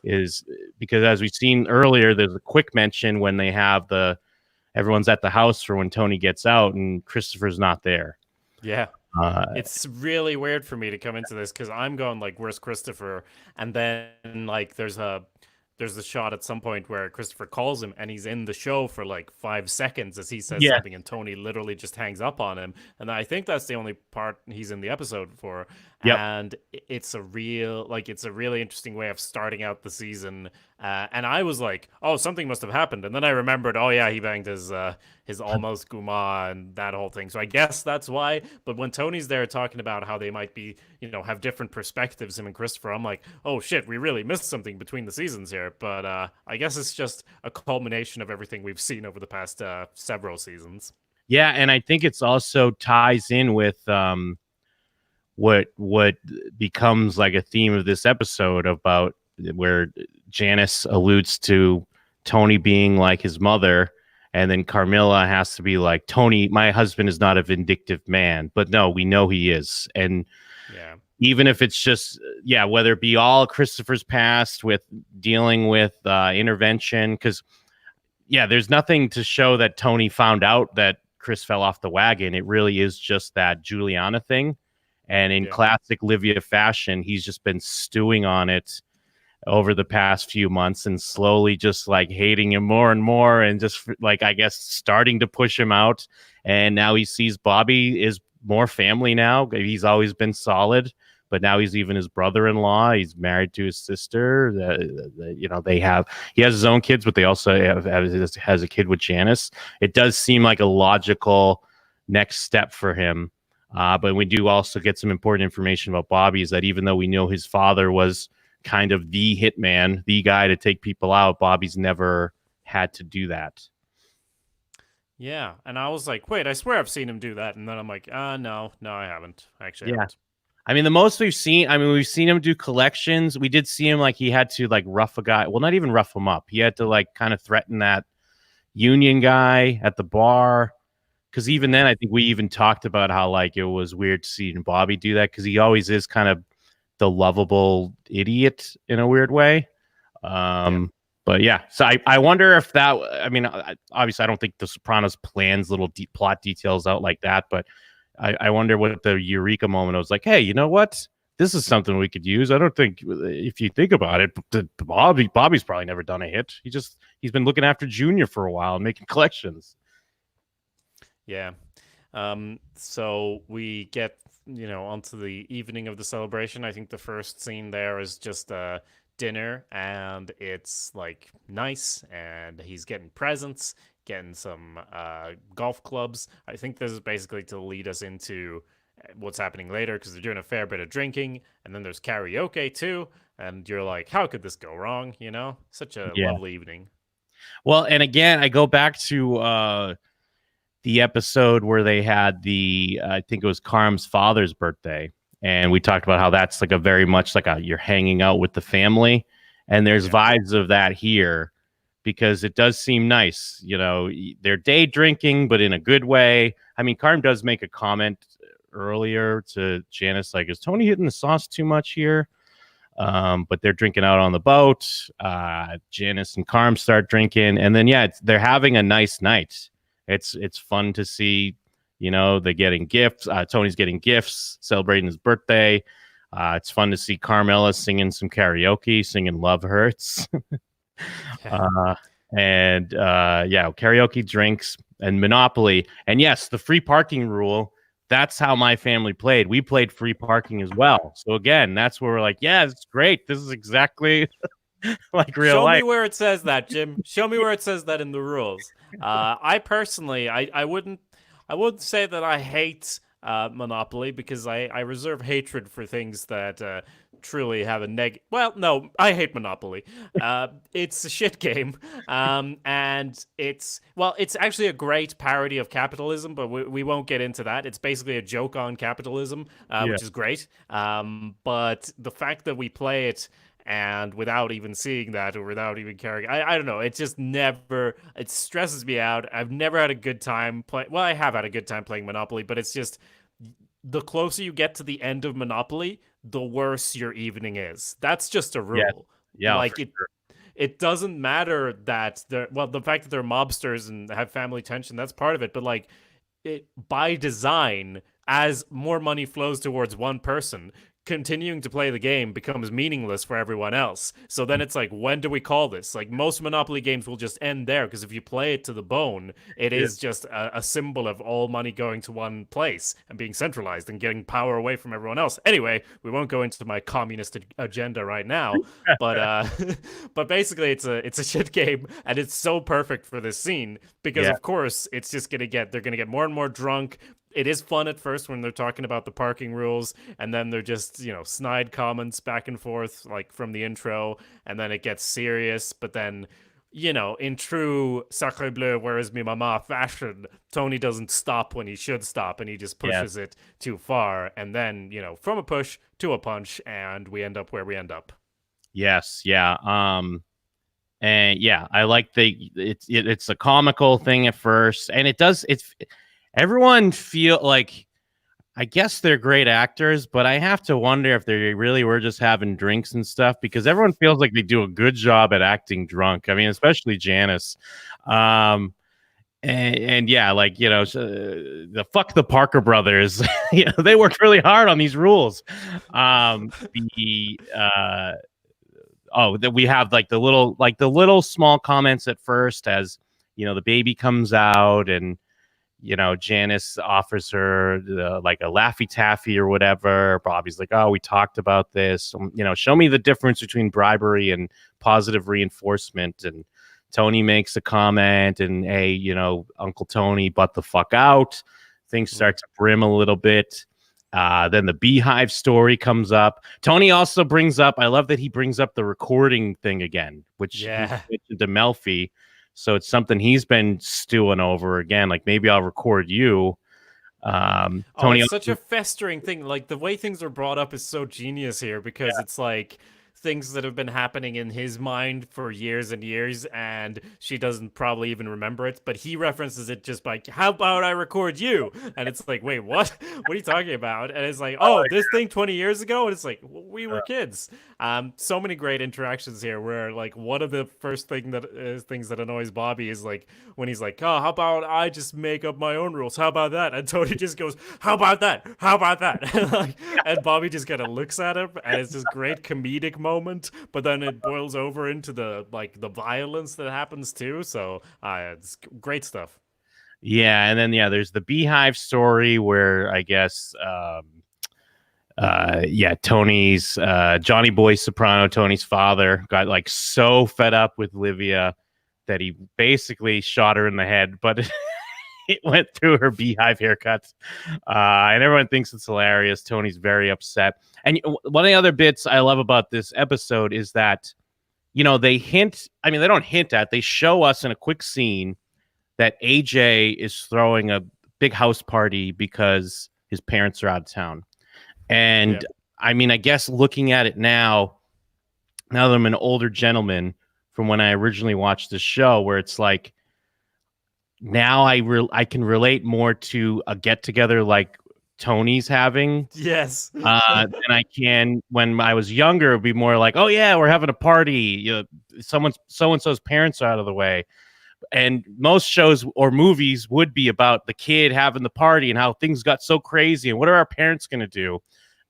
is because as we've seen earlier, there's a quick mention when they have everyone's at the house for when Tony gets out and Christopher's not there. Yeah. It's really weird for me to come into this because I'm going like, where's Christopher? And then like there's a there's a shot at some point where Christopher calls him, and he's in the show for like 5 seconds as he says Yeah. something, and Tony literally just hangs up on him. And I think that's the only part he's in the episode for. Yep. And it's a really interesting way of starting out the season. And I was like, oh, something must have happened. And then I remembered, oh yeah, he banged his almost Guma and that whole thing. So I guess that's why. But when Tony's there talking about how they might be, have different perspectives, him and Christopher, I'm like, oh shit, we really missed something between the seasons here. But I guess it's just a culmination of everything we've seen over the past several seasons. Yeah, and I think it's also ties in with what becomes like a theme of this episode about where Janice alludes to Tony being like his mother, and then Carmilla has to be like, Tony, my husband is not a vindictive man, but no, we know he is. And yeah, even if it's just, whether it be all Christopher's past with dealing with intervention, because there's nothing to show that Tony found out that Chris fell off the wagon. It really is just that Juliana thing. And in classic Livia fashion, he's just been stewing on it over the past few months and slowly just like hating him more and more, and just like, I guess, starting to push him out. And now he sees Bobby is more family now. He's always been solid, but now he's even his brother-in-law. He's married to his sister. He has his own kids, but they also has a kid with Janice. It does seem like a logical next step for him. But we do also get some important information about Bobby, is that even though we know his father was kind of the hitman, the guy to take people out, Bobby's never had to do that. Yeah, and I was like, wait, I swear I've seen him do that. And then I'm like, no, I haven't. Actually, I haven't. I mean, the most we've seen him do collections. We did see him like he had to like rough a guy. Well, not even rough him up. He had to like kind of threaten that union guy at the bar. Because even then, I think we even talked about how like it was weird to see Bobby do that, because he always is kind of the lovable idiot in a weird way. But so I wonder if that. I mean, obviously, I don't think the Sopranos plans little plot details out like that, but I wonder what the eureka moment was like. Hey, you know what? This is something we could use. I don't think, if you think about it, Bobby's probably never done a hit. He's been looking after Junior for a while and making collections. Yeah. So we get, onto the evening of the celebration. I think the first scene there is just dinner, and it's like nice, and he's getting presents, getting some golf clubs. I think this is basically to lead us into what's happening later, because they're doing a fair bit of drinking, and then there's karaoke too. And you're like, how could this go wrong? Such a lovely evening. Well, and again, I go back to the episode where they had I think it was Carm's father's birthday. And we talked about how that's like a very much like you're hanging out with the family. And there's vibes of that here, because it does seem nice. They're day drinking, but in a good way. I mean, Carm does make a comment earlier to Janice, like, is Tony hitting the sauce too much here? But they're drinking out on the boat. Janice and Carm start drinking. And then, they're having a nice night. It's fun to see, they're getting gifts. Tony's getting gifts, celebrating his birthday. It's fun to see Carmela singing some karaoke, singing Love Hurts. Karaoke, drinks, and Monopoly. And yes, the free parking rule. That's how my family played. We played free parking as well. So again, that's where we're like, yeah, it's great. This is exactly like real life. Show me where it says that, Jim. Show me where it says that in the rules. I personally, I wouldn't say that I hate Monopoly, because I reserve hatred for things that truly have a well, no, I hate Monopoly. It's a shit game. And it's actually a great parody of capitalism, but we won't get into that. It's basically a joke on capitalism, which is great. But the fact that we play it, and without even seeing that, or without even caring, I don't know. It just never, it stresses me out. I've never had a good time well, I have had a good time playing Monopoly, but it's just, the closer you get to the end of Monopoly, the worse your evening is. That's just a rule. Yeah. Like it doesn't matter that the fact that they're mobsters and have family tension, that's part of it. But like, it by design, as more money flows towards one person, continuing to play the game becomes meaningless for everyone else. So then it's like, when do we call this? Like, most Monopoly games will just end there, because if you play it to the bone, it is just a symbol of all money going to one place and being centralized and getting power away from everyone else. Anyway, we won't go into my communist agenda right now, but but basically it's a shit game, and it's so perfect for this scene because of course it's just they're gonna get more and more drunk. It is fun at first when they're talking about the parking rules, and then they're just, snide comments back and forth, like from the intro, and then it gets serious. But then, in true Sacre Bleu, where is me mama fashion, Tony doesn't stop when he should stop, and he just pushes it too far. And then, from a push to a punch, and we end up where we end up. Yes, yeah. And yeah, I like it's a comical thing at first, and everyone feel like, I guess they're great actors, but I have to wonder if they really were just having drinks and stuff, because everyone feels like they do a good job at acting drunk. I mean, especially Janice. And yeah, like, the fuck the Parker brothers, they worked really hard on these rules. That we have like the little small comments at first, as the baby comes out, and Janice offers her like a Laffy Taffy or whatever. Bobby's like, oh, we talked about this. Show me the difference between bribery and positive reinforcement. And Tony makes a comment, and hey, Uncle Tony, butt the fuck out. Things start to brim a little bit. Then the beehive story comes up. Tony also brings up, I love that he brings up the recording thing again, which he mentioned to Melfi. So it's something he's been stewing over again. Like, maybe I'll record you. Tony, it's such a festering thing. Like, the way things are brought up is so genius here, because it's like things that have been happening in his mind for years and years, and she doesn't probably even remember it, but he references it just by, how about I record you? And it's like, wait, what? What are you talking about? And it's like, oh, this thing 20 years ago? And it's like, we were kids. So many great interactions here, where like one of the first things that annoys Bobby is like when he's like, oh, how about I just make up my own rules? How about that? And Tony just goes, how about that? How about that? And Bobby just kind of looks at him, and it's this great comedic moment, but then it boils over into the violence that happens too. So it's great stuff. Yeah, and then there's the beehive story, where I guess Tony's Johnny Boy Soprano, Tony's father, got like so fed up with Livia that he basically shot her in the head, but it went through her beehive haircut. And everyone thinks it's hilarious. Tony's very upset. And one of the other bits I love about this episode is that, they hint, I mean, they don't hint at, they show us in a quick scene that AJ is throwing a big house party because his parents are out of town. And I mean, I guess looking at it now that I'm an older gentleman from when I originally watched the show, where it's like, now I can relate more to a get together like Tony's having. Yes. Than I can when I was younger. It'd be more like, oh yeah, we're having a party. So-and-so's parents are out of the way. And most shows or movies would be about the kid having the party and how things got so crazy and what are our parents going to do.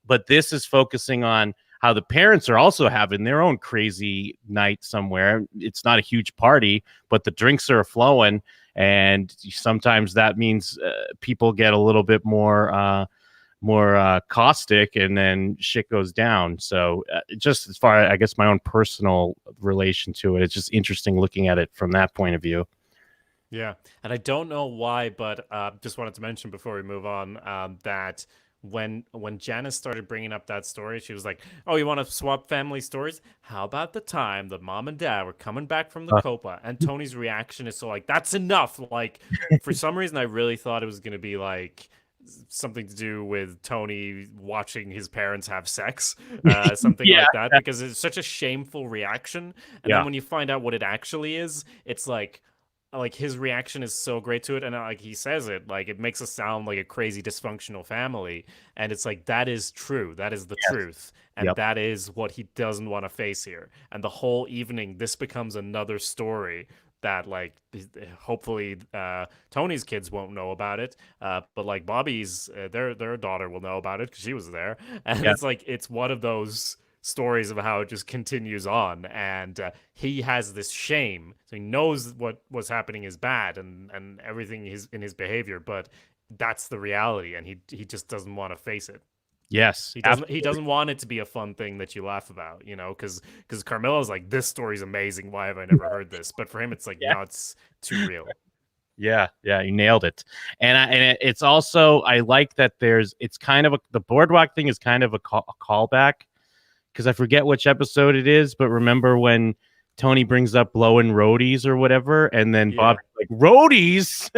But this is focusing on how the parents are also having their own crazy night somewhere. It's not a huge party, but the drinks are flowing. And sometimes that means people get a little bit more caustic, and then shit goes down. So just as far as, I guess, my own personal relation to it, it's just interesting looking at it from that point of view. Yeah. And I don't know why, but just wanted to mention before we move on that when Janice started bringing up that story, she was like, oh, you want to swap family stories? How about the time that mom and dad were coming back from the Copa? And Tony's reaction is so like, that's enough. Like, for some reason, I really thought it was going to be like something to do with Tony watching his parents have sex, something like that, because it's such a shameful reaction. And then when you find out what it actually is, it's like his reaction is so great to it, and like he says it, like it makes us sound like a crazy dysfunctional family, and it's like, that is true, that is the truth, and that is what he doesn't want to face here. And the whole evening, this becomes another story that like hopefully Tony's kids won't know about it, but like Bobby's their daughter will know about it because she was there, and Yeah. it's like it's one of those stories of how it just continues on, and he has this shame, so he knows what was happening is bad and everything is in his behavior, but that's the reality, and he just doesn't want to face it. Yes. He doesn't want it to be a fun thing that you laugh about, you know, because Carmelo's like, this story's amazing. Why have I never heard this? But for him, it's like, Yeah. no, it's too real. Yeah, you nailed it. And it's also, I like that it's kind of the boardwalk thing is kind of a callback, because I forget which episode it is, but remember when Tony brings up blowing roadies or whatever, and then Bob's like, roadies?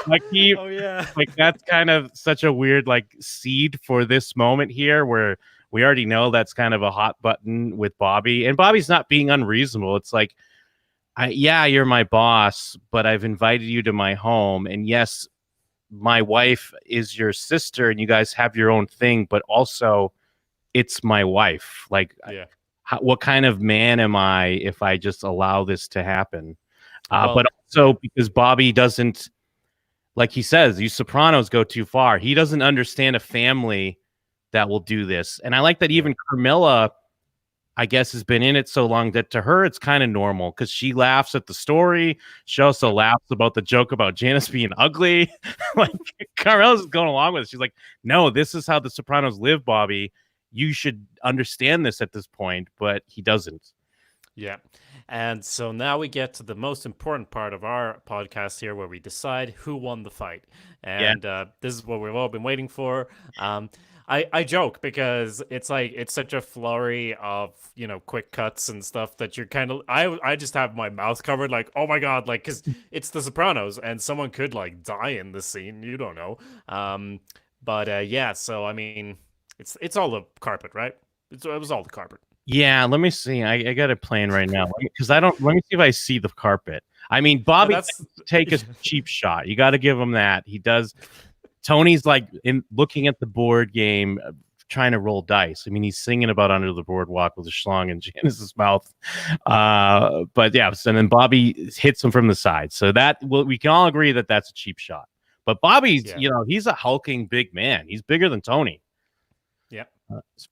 Like Oh yeah. like that's kind of such a weird like seed for this moment here, where we already know that's kind of a hot button with Bobby, and Bobby's not being unreasonable. It's like, yeah, you're my boss, but I've invited you to my home, and yes, my wife is your sister, and you guys have your own thing, but also it's my wife. Like, Yeah. what kind of man am I if I just allow this to happen? Well, but also because Bobby doesn't, like he says, you Sopranos go too far. He doesn't understand a family that will do this. And I like that even Carmilla, I guess, has been in it so long that to her it's kind of normal, because she laughs at the story. She also laughs about the joke about Janice being ugly. Like, Carmella's going along with it. She's like, no, this is how the Sopranos live, Bobby. You should understand this at this point, but he doesn't. Yeah. And so now we get to the most important part of our podcast here, where we decide who won the fight. And this is what we've all been waiting for. I joke because it's like it's such a flurry of, you know, quick cuts and stuff that you're kind of I just have my mouth covered, like, oh my god, like, because it's the Sopranos and someone could like die in the scene, you don't know. But yeah, so I mean, it's all the carpet, right? It was all the carpet. Yeah, let me see. I got it playing right now, because I don't. Let me see if I see the carpet. I mean, Bobby take a cheap shot. You got to give him that. He does. Tony's like looking at the board game, trying to roll dice. I mean, he's singing about Under the Boardwalk with a schlong in Janice's mouth. But yeah, so then Bobby hits him from the side. So we can all agree that that's a cheap shot. But Bobby's, you know, he's a hulking big man. He's bigger than Tony. Yeah.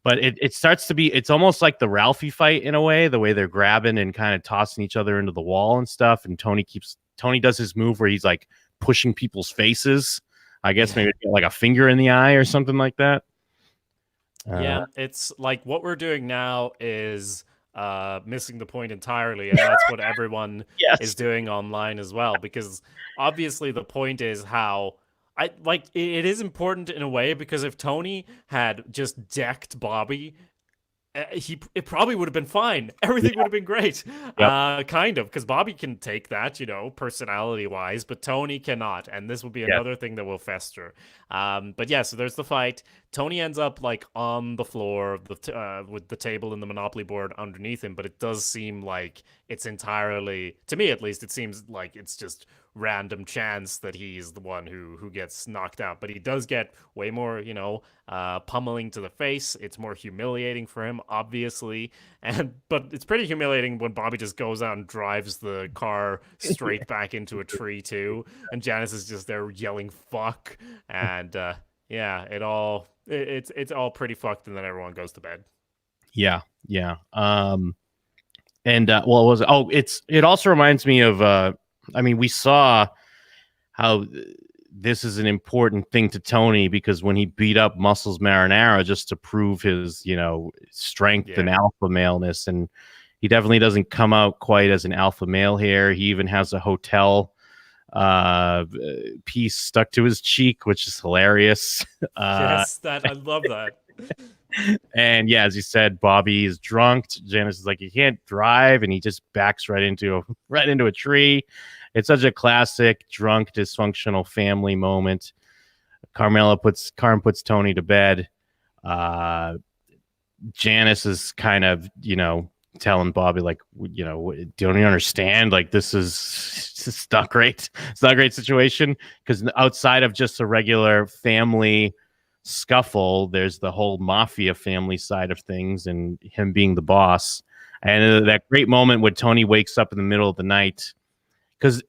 But it starts to be, it's almost like the Ralphie fight in a way, the way they're grabbing and kind of tossing each other into the wall and stuff. And Tony does his move where he's like pushing people's faces. I guess maybe like a finger in the eye or something like that. Yeah, it's like what we're doing now is missing the point entirely, and that's what everyone is doing online as well, because obviously the point is how it is important in a way, because if Tony had just decked Bobby, it probably would have been fine. Everything would have been great. Kind of, because Bobby can take that, you know, personality wise, but Tony cannot, and this will be another thing that will fester. But yeah, so there's the fight. Tony ends up like on the floor with the table and the Monopoly board underneath him, but it does seem like it's entirely, to me at least, it seems like it's just random chance that he's the one who gets knocked out. But he does get way more, you know, pummeling to the face. It's more humiliating for him, obviously, but it's pretty humiliating when Bobby just goes out and drives the car straight back into a tree too, and Janice is just there yelling "fuck," and yeah, it's all pretty fucked, and then everyone goes to bed. Yeah. And it also reminds me of I mean, we saw how this is an important thing to Tony, because when he beat up Muscles Marinara just to prove his, you know, strength and alpha maleness, and he definitely doesn't come out quite as an alpha male here. He even has a hotel piece stuck to his cheek, which is hilarious. Yes, I love that. And yeah, as you said, Bobby is drunk. Janice is like, he can't drive, and he just backs right into a tree. It's such a classic drunk dysfunctional family moment. Carmen puts Tony to bed. Janice is kind of, you know, telling Bobby, like, you know, don't you understand? Like, this is not great. It's not a great situation, because outside of just a regular family scuffle, there's the whole mafia family side of things, and him being the boss. And that great moment when Tony wakes up in the middle of the night, because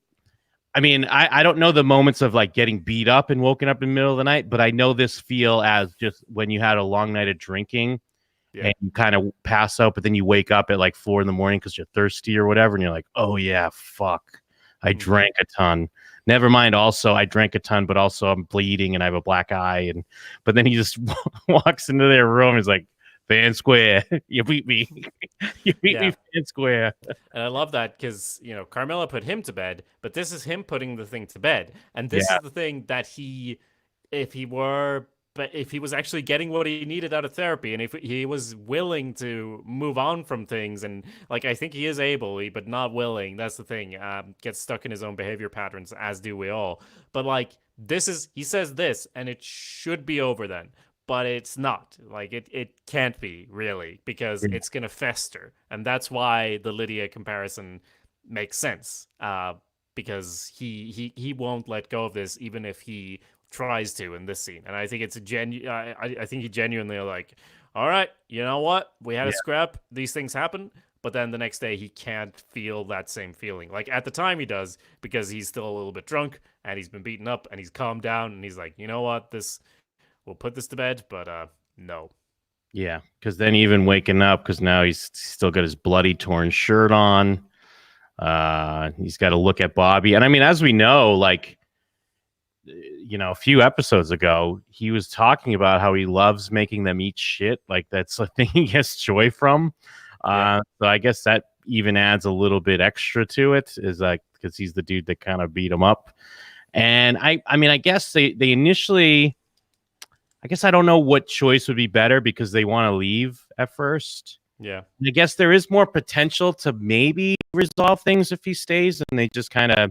I mean, I don't know the moments of like getting beat up and woken up in the middle of the night, but I know this feel as just when you had a long night of drinking and you kind of pass out, but then you wake up at like 4 a.m. because you're thirsty or whatever, and you're like, oh yeah, fuck, I drank a ton. Never mind. Also, I drank a ton, but also I'm bleeding and I have a black eye. But then he just walks into their room. He's like, "Fan square, you beat me. You beat me, fan square." And I love that because Carmela put him to bed, but this is him putting the thing to bed. And this is the thing that if he was actually getting what he needed out of therapy, and if he was willing to move on from things, and like I think he is able, but not willing. That's the thing. Gets stuck in his own behavior patterns, as do we all. But like he says this, and it should be over then, but it's not. Like it can't be really because it's gonna fester, and that's why the Lydia comparison makes sense. Because he won't let go of this, even if he tries to in this scene. And I think it's I think he genuinely like, all right, you know what? We had a scrap. These things happen. But then the next day he can't feel that same feeling. Like at the time he does because he's still a little bit drunk and he's been beaten up and he's calmed down and he's like, you know what? We'll put this to bed, but no. Yeah, because then even waking up, because now he's still got his bloody torn shirt on. He's got to look at Bobby. And I mean, as we know, like, a few episodes ago, he was talking about how he loves making them eat shit. Like that's a thing he gets joy from. So I guess that even adds a little bit extra to it, is like, because he's the dude that kind of beat him up. And I mean, I guess they initially, I guess I don't know what choice would be better because they want to leave at first. Yeah. I guess there is more potential to maybe resolve things if he stays and they just kind of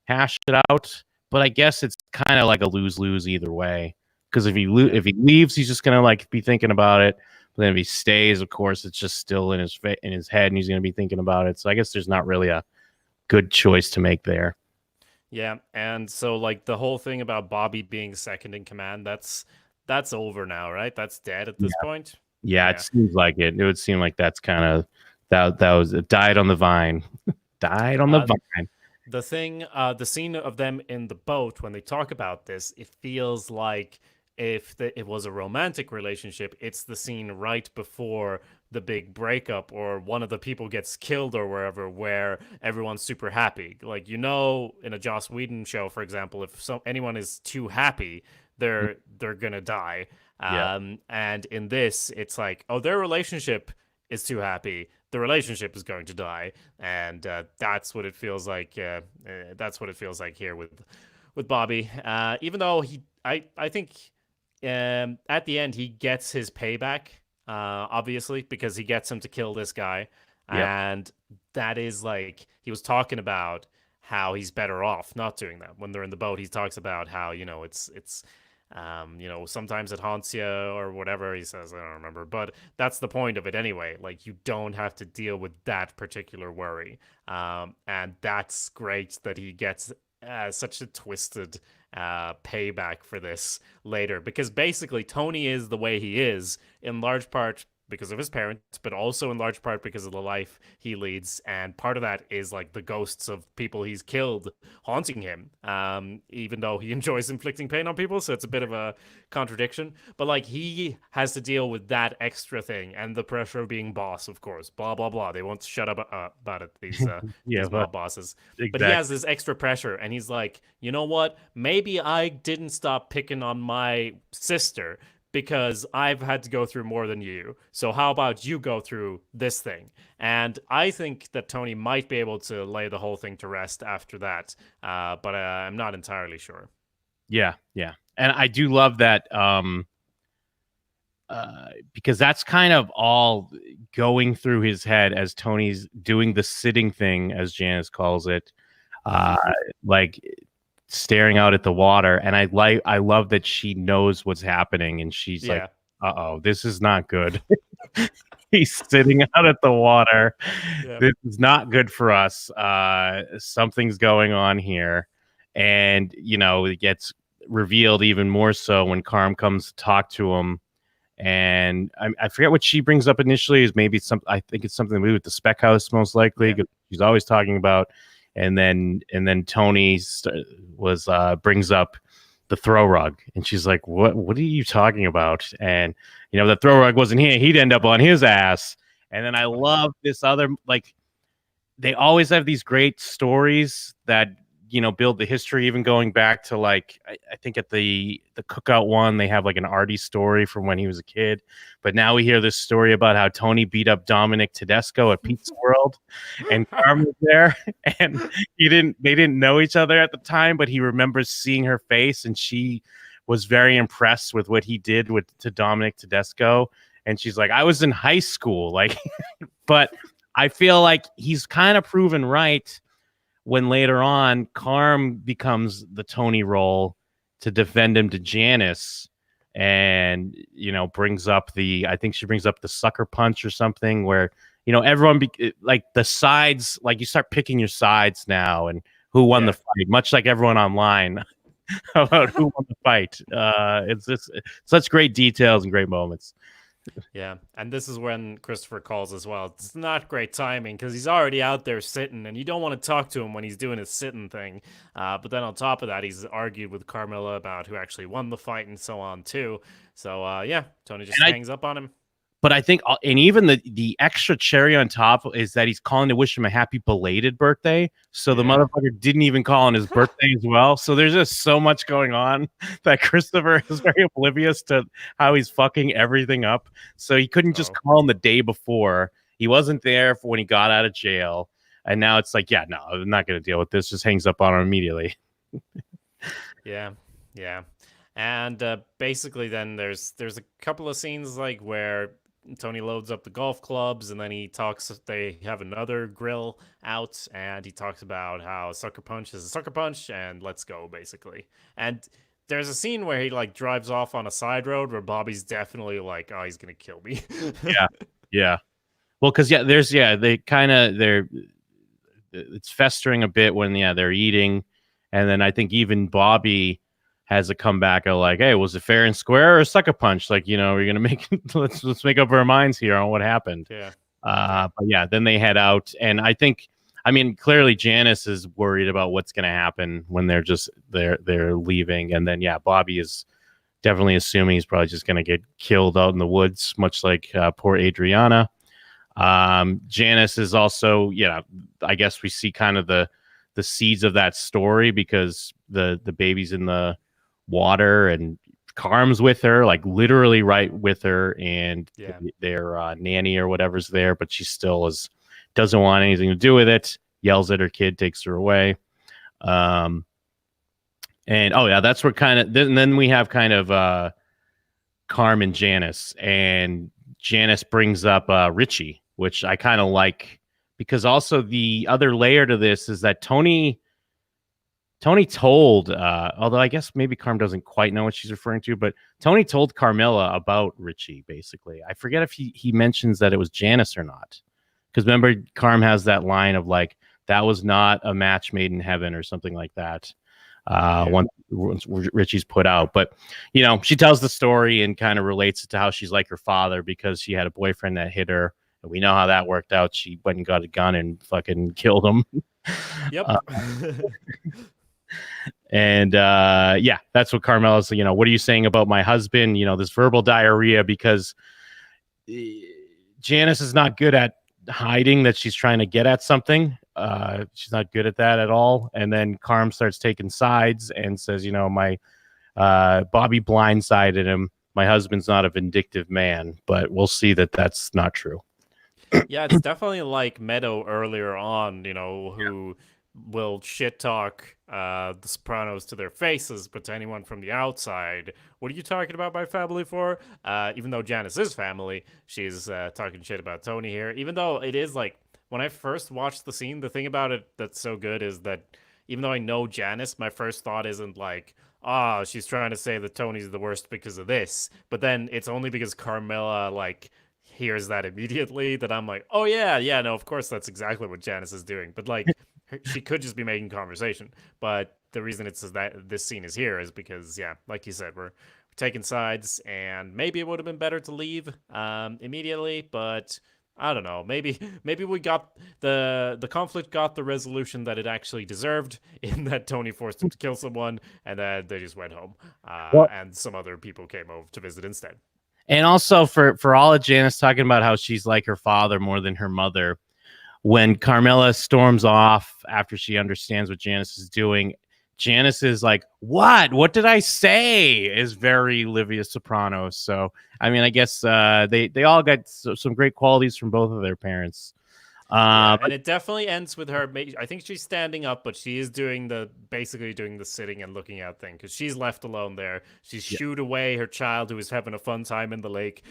hash it out. But I guess it's kind of like a lose-lose either way. Because if he leaves, he's just gonna like be thinking about it. But then if he stays, of course, it's just still in his head, and he's gonna be thinking about it. So I guess there's not really a good choice to make there. Yeah, and so like the whole thing about Bobby being second in command, that's over now, right? That's dead at this point. Yeah, it seems like it. It would seem like that's kind of that was it died on the vine. Died on the vine. The thing, the scene of them in the boat when they talk about this, it feels like if it was a romantic relationship, it's the scene right before the big breakup or one of the people gets killed or wherever, where everyone's super happy. Like, in a Joss Whedon show, for example, if anyone is too happy, they're gonna die. And in this, it's like, oh, their relationship is too happy. The relationship is going to die, and that's what it feels like. That's what it feels like here with Bobby. Even though I think at the end he gets his payback, obviously, because he gets him to kill this guy, and that is like he was talking about how he's better off not doing that. When they're in the boat, he talks about how it's. Sometimes it haunts you or whatever he says. I don't remember, but that's the point of it anyway. Like, you don't have to deal with that particular worry. And that's great that he gets such a twisted payback for this later, because basically Tony is the way he is in large part because of his parents, but also in large part because of the life he leads. And part of that is like the ghosts of people he's killed haunting him, even though he enjoys inflicting pain on people. So it's a bit of a contradiction, but like he has to deal with that extra thing and the pressure of being boss, of course, blah, blah, blah. They won't shut up about it, these mob bosses. Exactly. But he has this extra pressure and he's like, you know what? Maybe I didn't stop picking on my sister because I've had to go through more than you. So how about you go through this thing? And I think that Tony might be able to lay the whole thing to rest after that, but I'm not entirely sure. Yeah. And I do love that because that's kind of all going through his head as Tony's doing the sitting thing, as Janice calls it, like staring out at the water. And I love that she knows what's happening, and she's like, uh-oh, this is not good. He's sitting out at the water. This is not good for us. Something's going on here. And it gets revealed even more so when Carm comes to talk to him. And I forget what she brings up initially. Is maybe I think it's something to do with the spec house, most likely. She's always talking about and then Tony was brings up the throw rug, and she's like, what are you talking about? And the throw rug wasn't here, he'd end up on his ass. And then I love this other, like, they always have these great stories that build the history, even going back to, like, I think at the cookout one, they have like an Artie story from when he was a kid. But now we hear this story about how Tony beat up Dominic Tedesco at Pizza World, and Carm was there, and they didn't know each other at the time, but he remembers seeing her face, and she was very impressed with what he did to Dominic Tedesco. And she's like, I was in high school, like, but I feel like he's kind of proven right when later on Carm becomes the Tony role to defend him to Janice, and brings up I think she brings up the sucker punch or something, where everyone like the sides, like you start picking your sides now and who won the fight, much like everyone online about who won the fight. It's just such great details and great moments. Yeah, and this is when Christopher calls as well. It's not great timing because he's already out there sitting, and you don't want to talk to him when he's doing his sitting thing. But then on top of that, he's argued with Carmilla about who actually won the fight and so on too. So Tony just hangs up on him. But I think, and even the extra cherry on top is that he's calling to wish him a happy belated birthday. So the motherfucker didn't even call on his birthday as well. So there's just so much going on that Christopher is very oblivious to how he's fucking everything up. So he couldn't just call him the day before. He wasn't there for when he got out of jail. And now it's like, no, I'm not going to deal with this. Just hangs up on him immediately. Yeah. And basically then there's a couple of scenes like where Tony loads up the golf clubs, and then they have another grill out, and he talks about how sucker punch is a sucker punch, and let's go, basically. And there's a scene where he like drives off on a side road where Bobby's definitely like, oh, he's gonna kill me. Yeah. Well, because it's festering a bit when they're eating, and then I think even Bobby has a comeback of like, hey, was it fair and square or a sucker punch? Like, we're gonna make let's make up our minds here on what happened. But then they head out, and I think, clearly Janice is worried about what's gonna happen when they're leaving, and then Bobby is definitely assuming he's probably just gonna get killed out in the woods, much like poor Adriana. Janice is also, I guess we see kind of the seeds of that story, because the baby's in the water and Carm's with her, like literally right with her, and their nanny or whatever's there, but she still doesn't want anything to do with it, yells at her kid, takes her away. And that's where kind of then we have kind of Carm and Janice, and Janice brings up Richie, which I kind of like, because also the other layer to this is that Tony told, although I guess maybe Carm doesn't quite know what she's referring to, but Tony told Carmilla about Richie, basically. I forget if he mentions that it was Janice or not. Because remember, Carm has that line of like, that was not a match made in heaven or something like that. Once Richie's put out. But, she tells the story and kind of relates it to how she's like her father, because she had a boyfriend that hit her. And we know how that worked out. She went and got a gun and fucking killed him. Yep. And that's what Carmela's, what are you saying about my husband? This verbal diarrhea, because Janice is not good at hiding that she's trying to get at something. She's not good at that at all. And then Carm starts taking sides and says, my Bobby blindsided him. My husband's not a vindictive man, but we'll see that that's not true. Yeah, it's definitely like Meadow earlier on, who will shit talk the Sopranos to their faces, but to anyone from the outside, what are you talking about my family for? Even though Janice is family, she's talking shit about Tony here. Even though it is like, when I first watched the scene, the thing about it that's so good is that even though I know Janice, my first thought isn't like, she's trying to say that Tony's the worst because of this. But then it's only because Carmilla like hears that immediately that I'm like, oh yeah, no, of course that's exactly what Janice is doing. But like, she could just be making conversation. But the reason it's that this scene is here is because, like you said, we're taking sides, and maybe it would have been better to leave immediately. But I don't know. Maybe we got the conflict got the resolution that it actually deserved in that Tony forced him to kill someone, and then they just went home. Well, And some other people came over to visit instead. and also for all of Janice talking about how she's like her father more than her mother, when Carmela storms off after she understands what Janice is doing, Janice is like, "What? What did I say?" is very Livia Soprano. So, I mean, I guess they all got some great qualities from both of their parents. And it definitely ends with her. I think she's standing up, but she is basically doing the sitting and looking out thing because she's left alone there. She's shooed away her child who was having a fun time in the lake.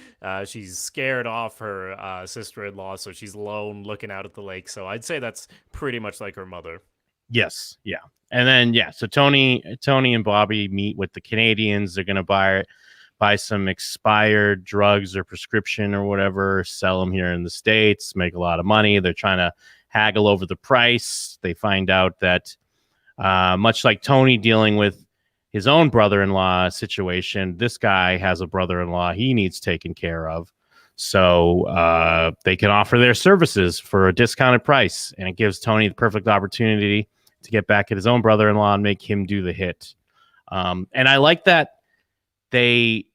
She's scared off her sister-in-law, so she's alone looking out at the lake. So I'd say that's pretty much like her mother. Yes, yeah, and then so Tony and Bobby meet with the Canadians. They're gonna buy some expired drugs or prescription or whatever, sell them here in the States, make a lot of money. They're trying to haggle over the price. They find out that much like Tony dealing with his own brother-in-law situation, this guy has a brother-in-law he needs taken care of. So they can offer their services for a discounted price, and it gives Tony the perfect opportunity to get back at his own brother-in-law and make him do the hit. And I like that they,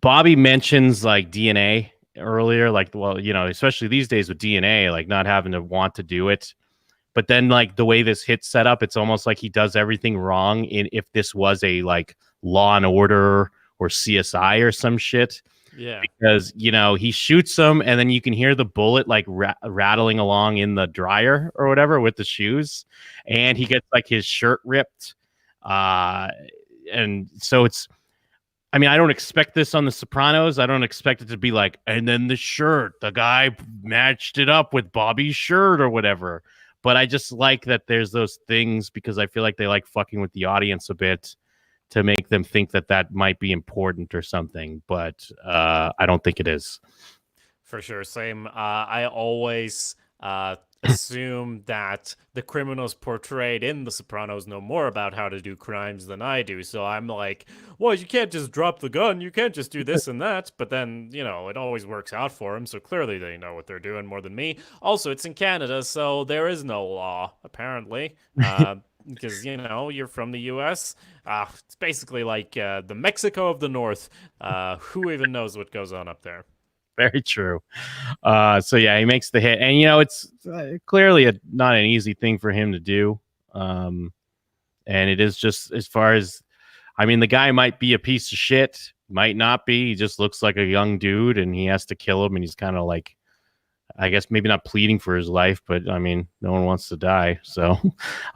Bobby mentions like DNA earlier, like, well, especially these days with DNA, like not having to want to do it. But then like the way this hit's set up, it's almost like he does everything wrong if this was a like Law and Order or CSI or some shit. Yeah. Because, he shoots him and then you can hear the bullet like rattling along in the dryer or whatever with the shoes. And he gets like his shirt ripped. And so I don't expect this on The Sopranos. I don't expect it to be like, and then the guy matched it up with Bobby's shirt or whatever. But I just like that there's those things because I feel like they like fucking with the audience a bit to make them think that might be important or something. But I don't think it is. For sure. Same. I always assume that the criminals portrayed in The Sopranos know more about how to do crimes than I do. So I'm like, well, you can't just drop the gun. You can't just do this and that. But then, it always works out for them. So clearly they know what they're doing more than me. Also, it's in Canada, so there is no law, apparently. Because, you're from the U.S. It's basically like the Mexico of the North. Who even knows what goes on up there? Very true. So yeah, he makes the hit, and it's clearly not an easy thing for him to do. And it is just as far as, the guy might be a piece of shit, might not be. He just looks like a young dude, and he has to kill him, and he's kind of like, I guess maybe not pleading for his life, but no one wants to die. So,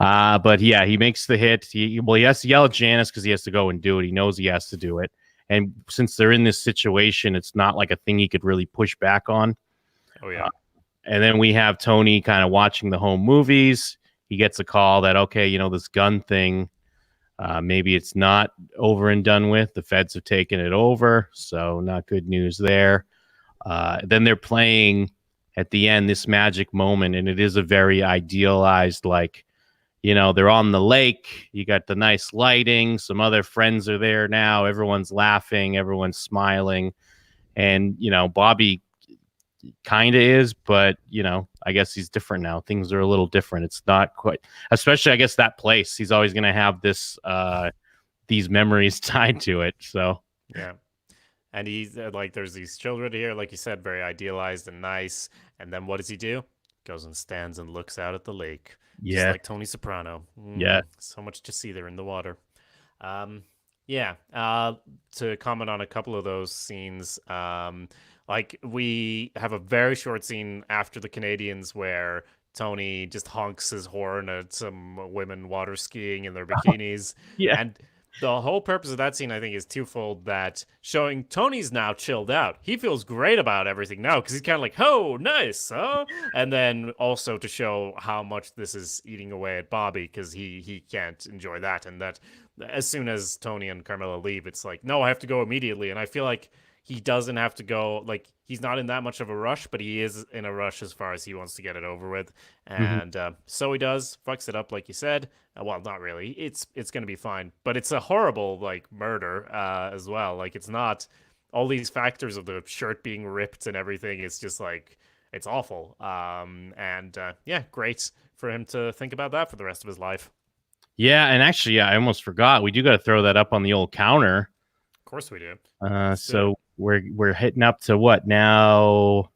but yeah, he makes the hit. He has to yell at Janice because he has to go and do it. He knows he has to do it. And since they're in this situation, it's not like a thing he could really push back on. Oh, yeah. And then we have Tony kind of watching the home movies. He gets a call that, okay, this gun thing, maybe it's not over and done with. The feds have taken it over. So not good news there. Then they're playing at the end this magic moment. And it is a very idealized, like, they're on the lake. You got the nice lighting. Some other friends are there now. Everyone's laughing. Everyone's smiling. And, Bobby kind of is, but, I guess he's different now. Things are a little different. It's not quite, especially, I guess, that place. He's always going to have these memories tied to it. So, yeah. And he's like, there's these children here, like you said, very idealized and nice. And then what does he do? Goes and stands and looks out at the lake. Yeah. Just like Tony Soprano. Yeah. So much to see there in the water. To comment on a couple of those scenes, like we have a very short scene after the Canadians where Tony just honks his horn at some women water skiing in their bikinis. Yeah. And the whole purpose of that scene, I think, is twofold. That showing Tony's now chilled out. He feels great about everything now because he's kind of like, oh, nice, huh? And then also to show how much this is eating away at Bobby because he can't enjoy that. And that as soon as Tony and Carmela leave, it's like, no, I have to go immediately. And I feel like he doesn't have to go, like, he's not in that much of a rush, but he is in a rush as far as he wants to get it over with. And so he does, fucks it up, like you said. Well, not really. It's going to be fine. But it's a horrible, like, murder as well. Like, it's not all these factors of the shirt being ripped and everything is just like it's awful. Yeah, great for him to think about that for the rest of his life. Yeah, and actually, yeah, I almost forgot. We do got to throw that up on the old counter. Of course we do. So we're hitting up to what now?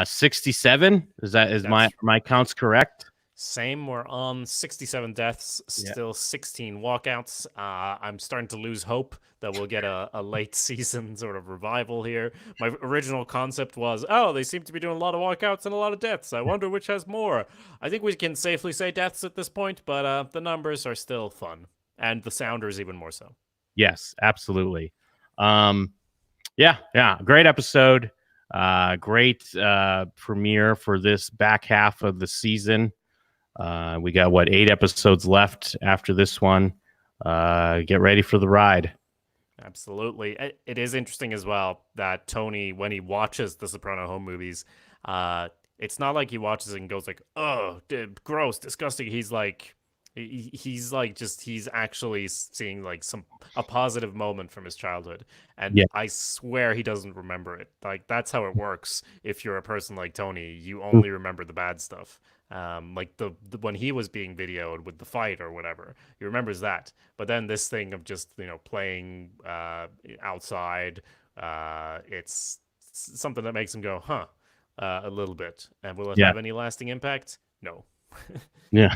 67. Is my counts correct? Same. We're on 67 deaths, still 16 walkouts. I'm starting to lose hope that we'll get a late season sort of revival here. My original concept was, they seem to be doing a lot of walkouts and a lot of deaths. I wonder which has more. I think we can safely say deaths at this point, but the numbers are still fun. And the sounders even more so. Yes, absolutely. Yeah. Great episode. Great premiere for this back half of the season. We got 8 episodes left after this one. Get ready for the ride. Absolutely. It is interesting as well that Tony, when he watches the Soprano home movies, it's not like he watches it and goes like, "Oh, gross, disgusting." He's like, he's actually seeing like a positive moment from his childhood, and I swear he doesn't remember it. Like that's how it works. If you're a person like Tony, you only remember the bad stuff. Like the when he was being videoed with the fight or whatever, he remembers that. But then this thing of just playing outside, it's something that makes him go, huh, a little bit. And will it have any lasting impact? No. Yeah.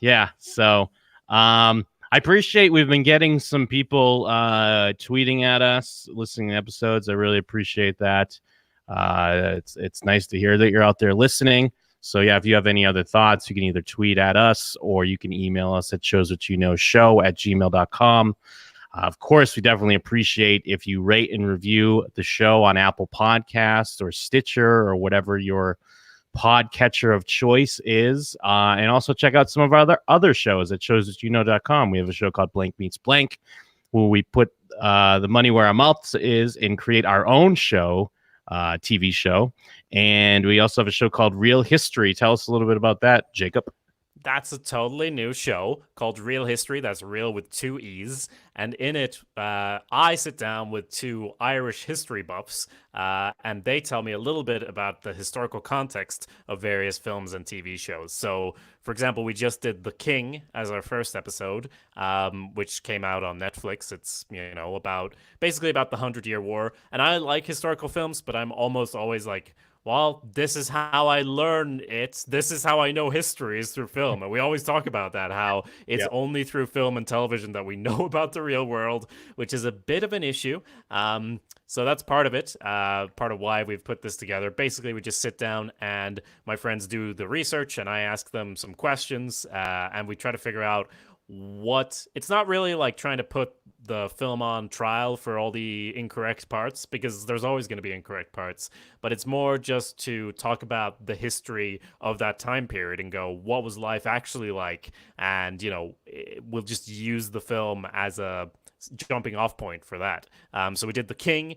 Yeah. So, I appreciate we've been getting some people tweeting at us, listening to episodes. I really appreciate that. It's nice to hear that you're out there listening. So yeah, if you have any other thoughts, you can either tweet at us or you can email us at showswhatyouknowshow@gmail.com. Of course, we definitely appreciate if you rate and review the show on Apple Podcasts or Stitcher or whatever your podcatcher of choice is. And also check out some of our other shows at showswhatyouknow.com. We have a show called Blank Meets Blank, where we put the money where our mouth is and create our own show, TV show. And we also have a show called Real History. Tell us a little bit about that, Jacob. That's a totally new show called Real History. That's real with 2 E's. And in it, I sit down with 2 Irish history buffs, and they tell me a little bit about the historical context of various films and TV shows. So, for example, we just did The King as our first episode, which came out on Netflix. It's, basically about the 100-Year War. And I like historical films, but I'm almost always like, well, this is how I learn it. This is how I know history is through film. And we always talk about that, how it's only through film and television that we know about the real world, which is a bit of an issue. So that's part of it, part of why we've put this together. Basically, we just sit down and my friends do the research and I ask them some questions and we try to figure out it's not really like trying to put the film on trial for all the incorrect parts, because there's always going to be incorrect parts, but it's more just to talk about the history of that time period and go, what was life actually like? And, we'll just use the film as a jumping off point for that. So we did The King.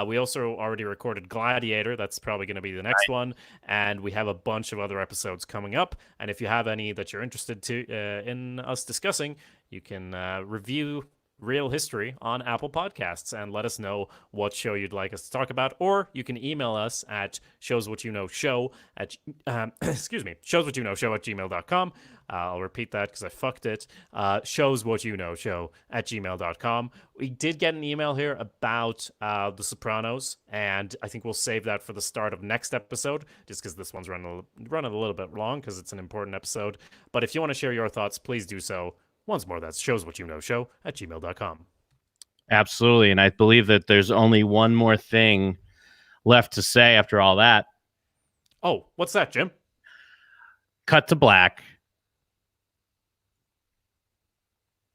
We also already recorded Gladiator. That's probably going to be the next one. And we have a bunch of other episodes coming up. And if you have any that you're interested in us discussing, you can review Real History on Apple Podcasts and let us know what show you'd like us to talk about, or you can email us at showswhatyouknowshow@gmail.com. I'll repeat that because I fucked it. Showswhatyouknowshow@gmail.com. We did get an email here about The Sopranos, and I think we'll save that for the start of next episode, just because this one's running a little bit long because it's an important episode. But if you want to share your thoughts, please do so. Once more, that's showswhatyouknowshow@gmail.com. Absolutely. And I believe that there's only one more thing left to say after all that. Oh, what's that, Jim? Cut to black.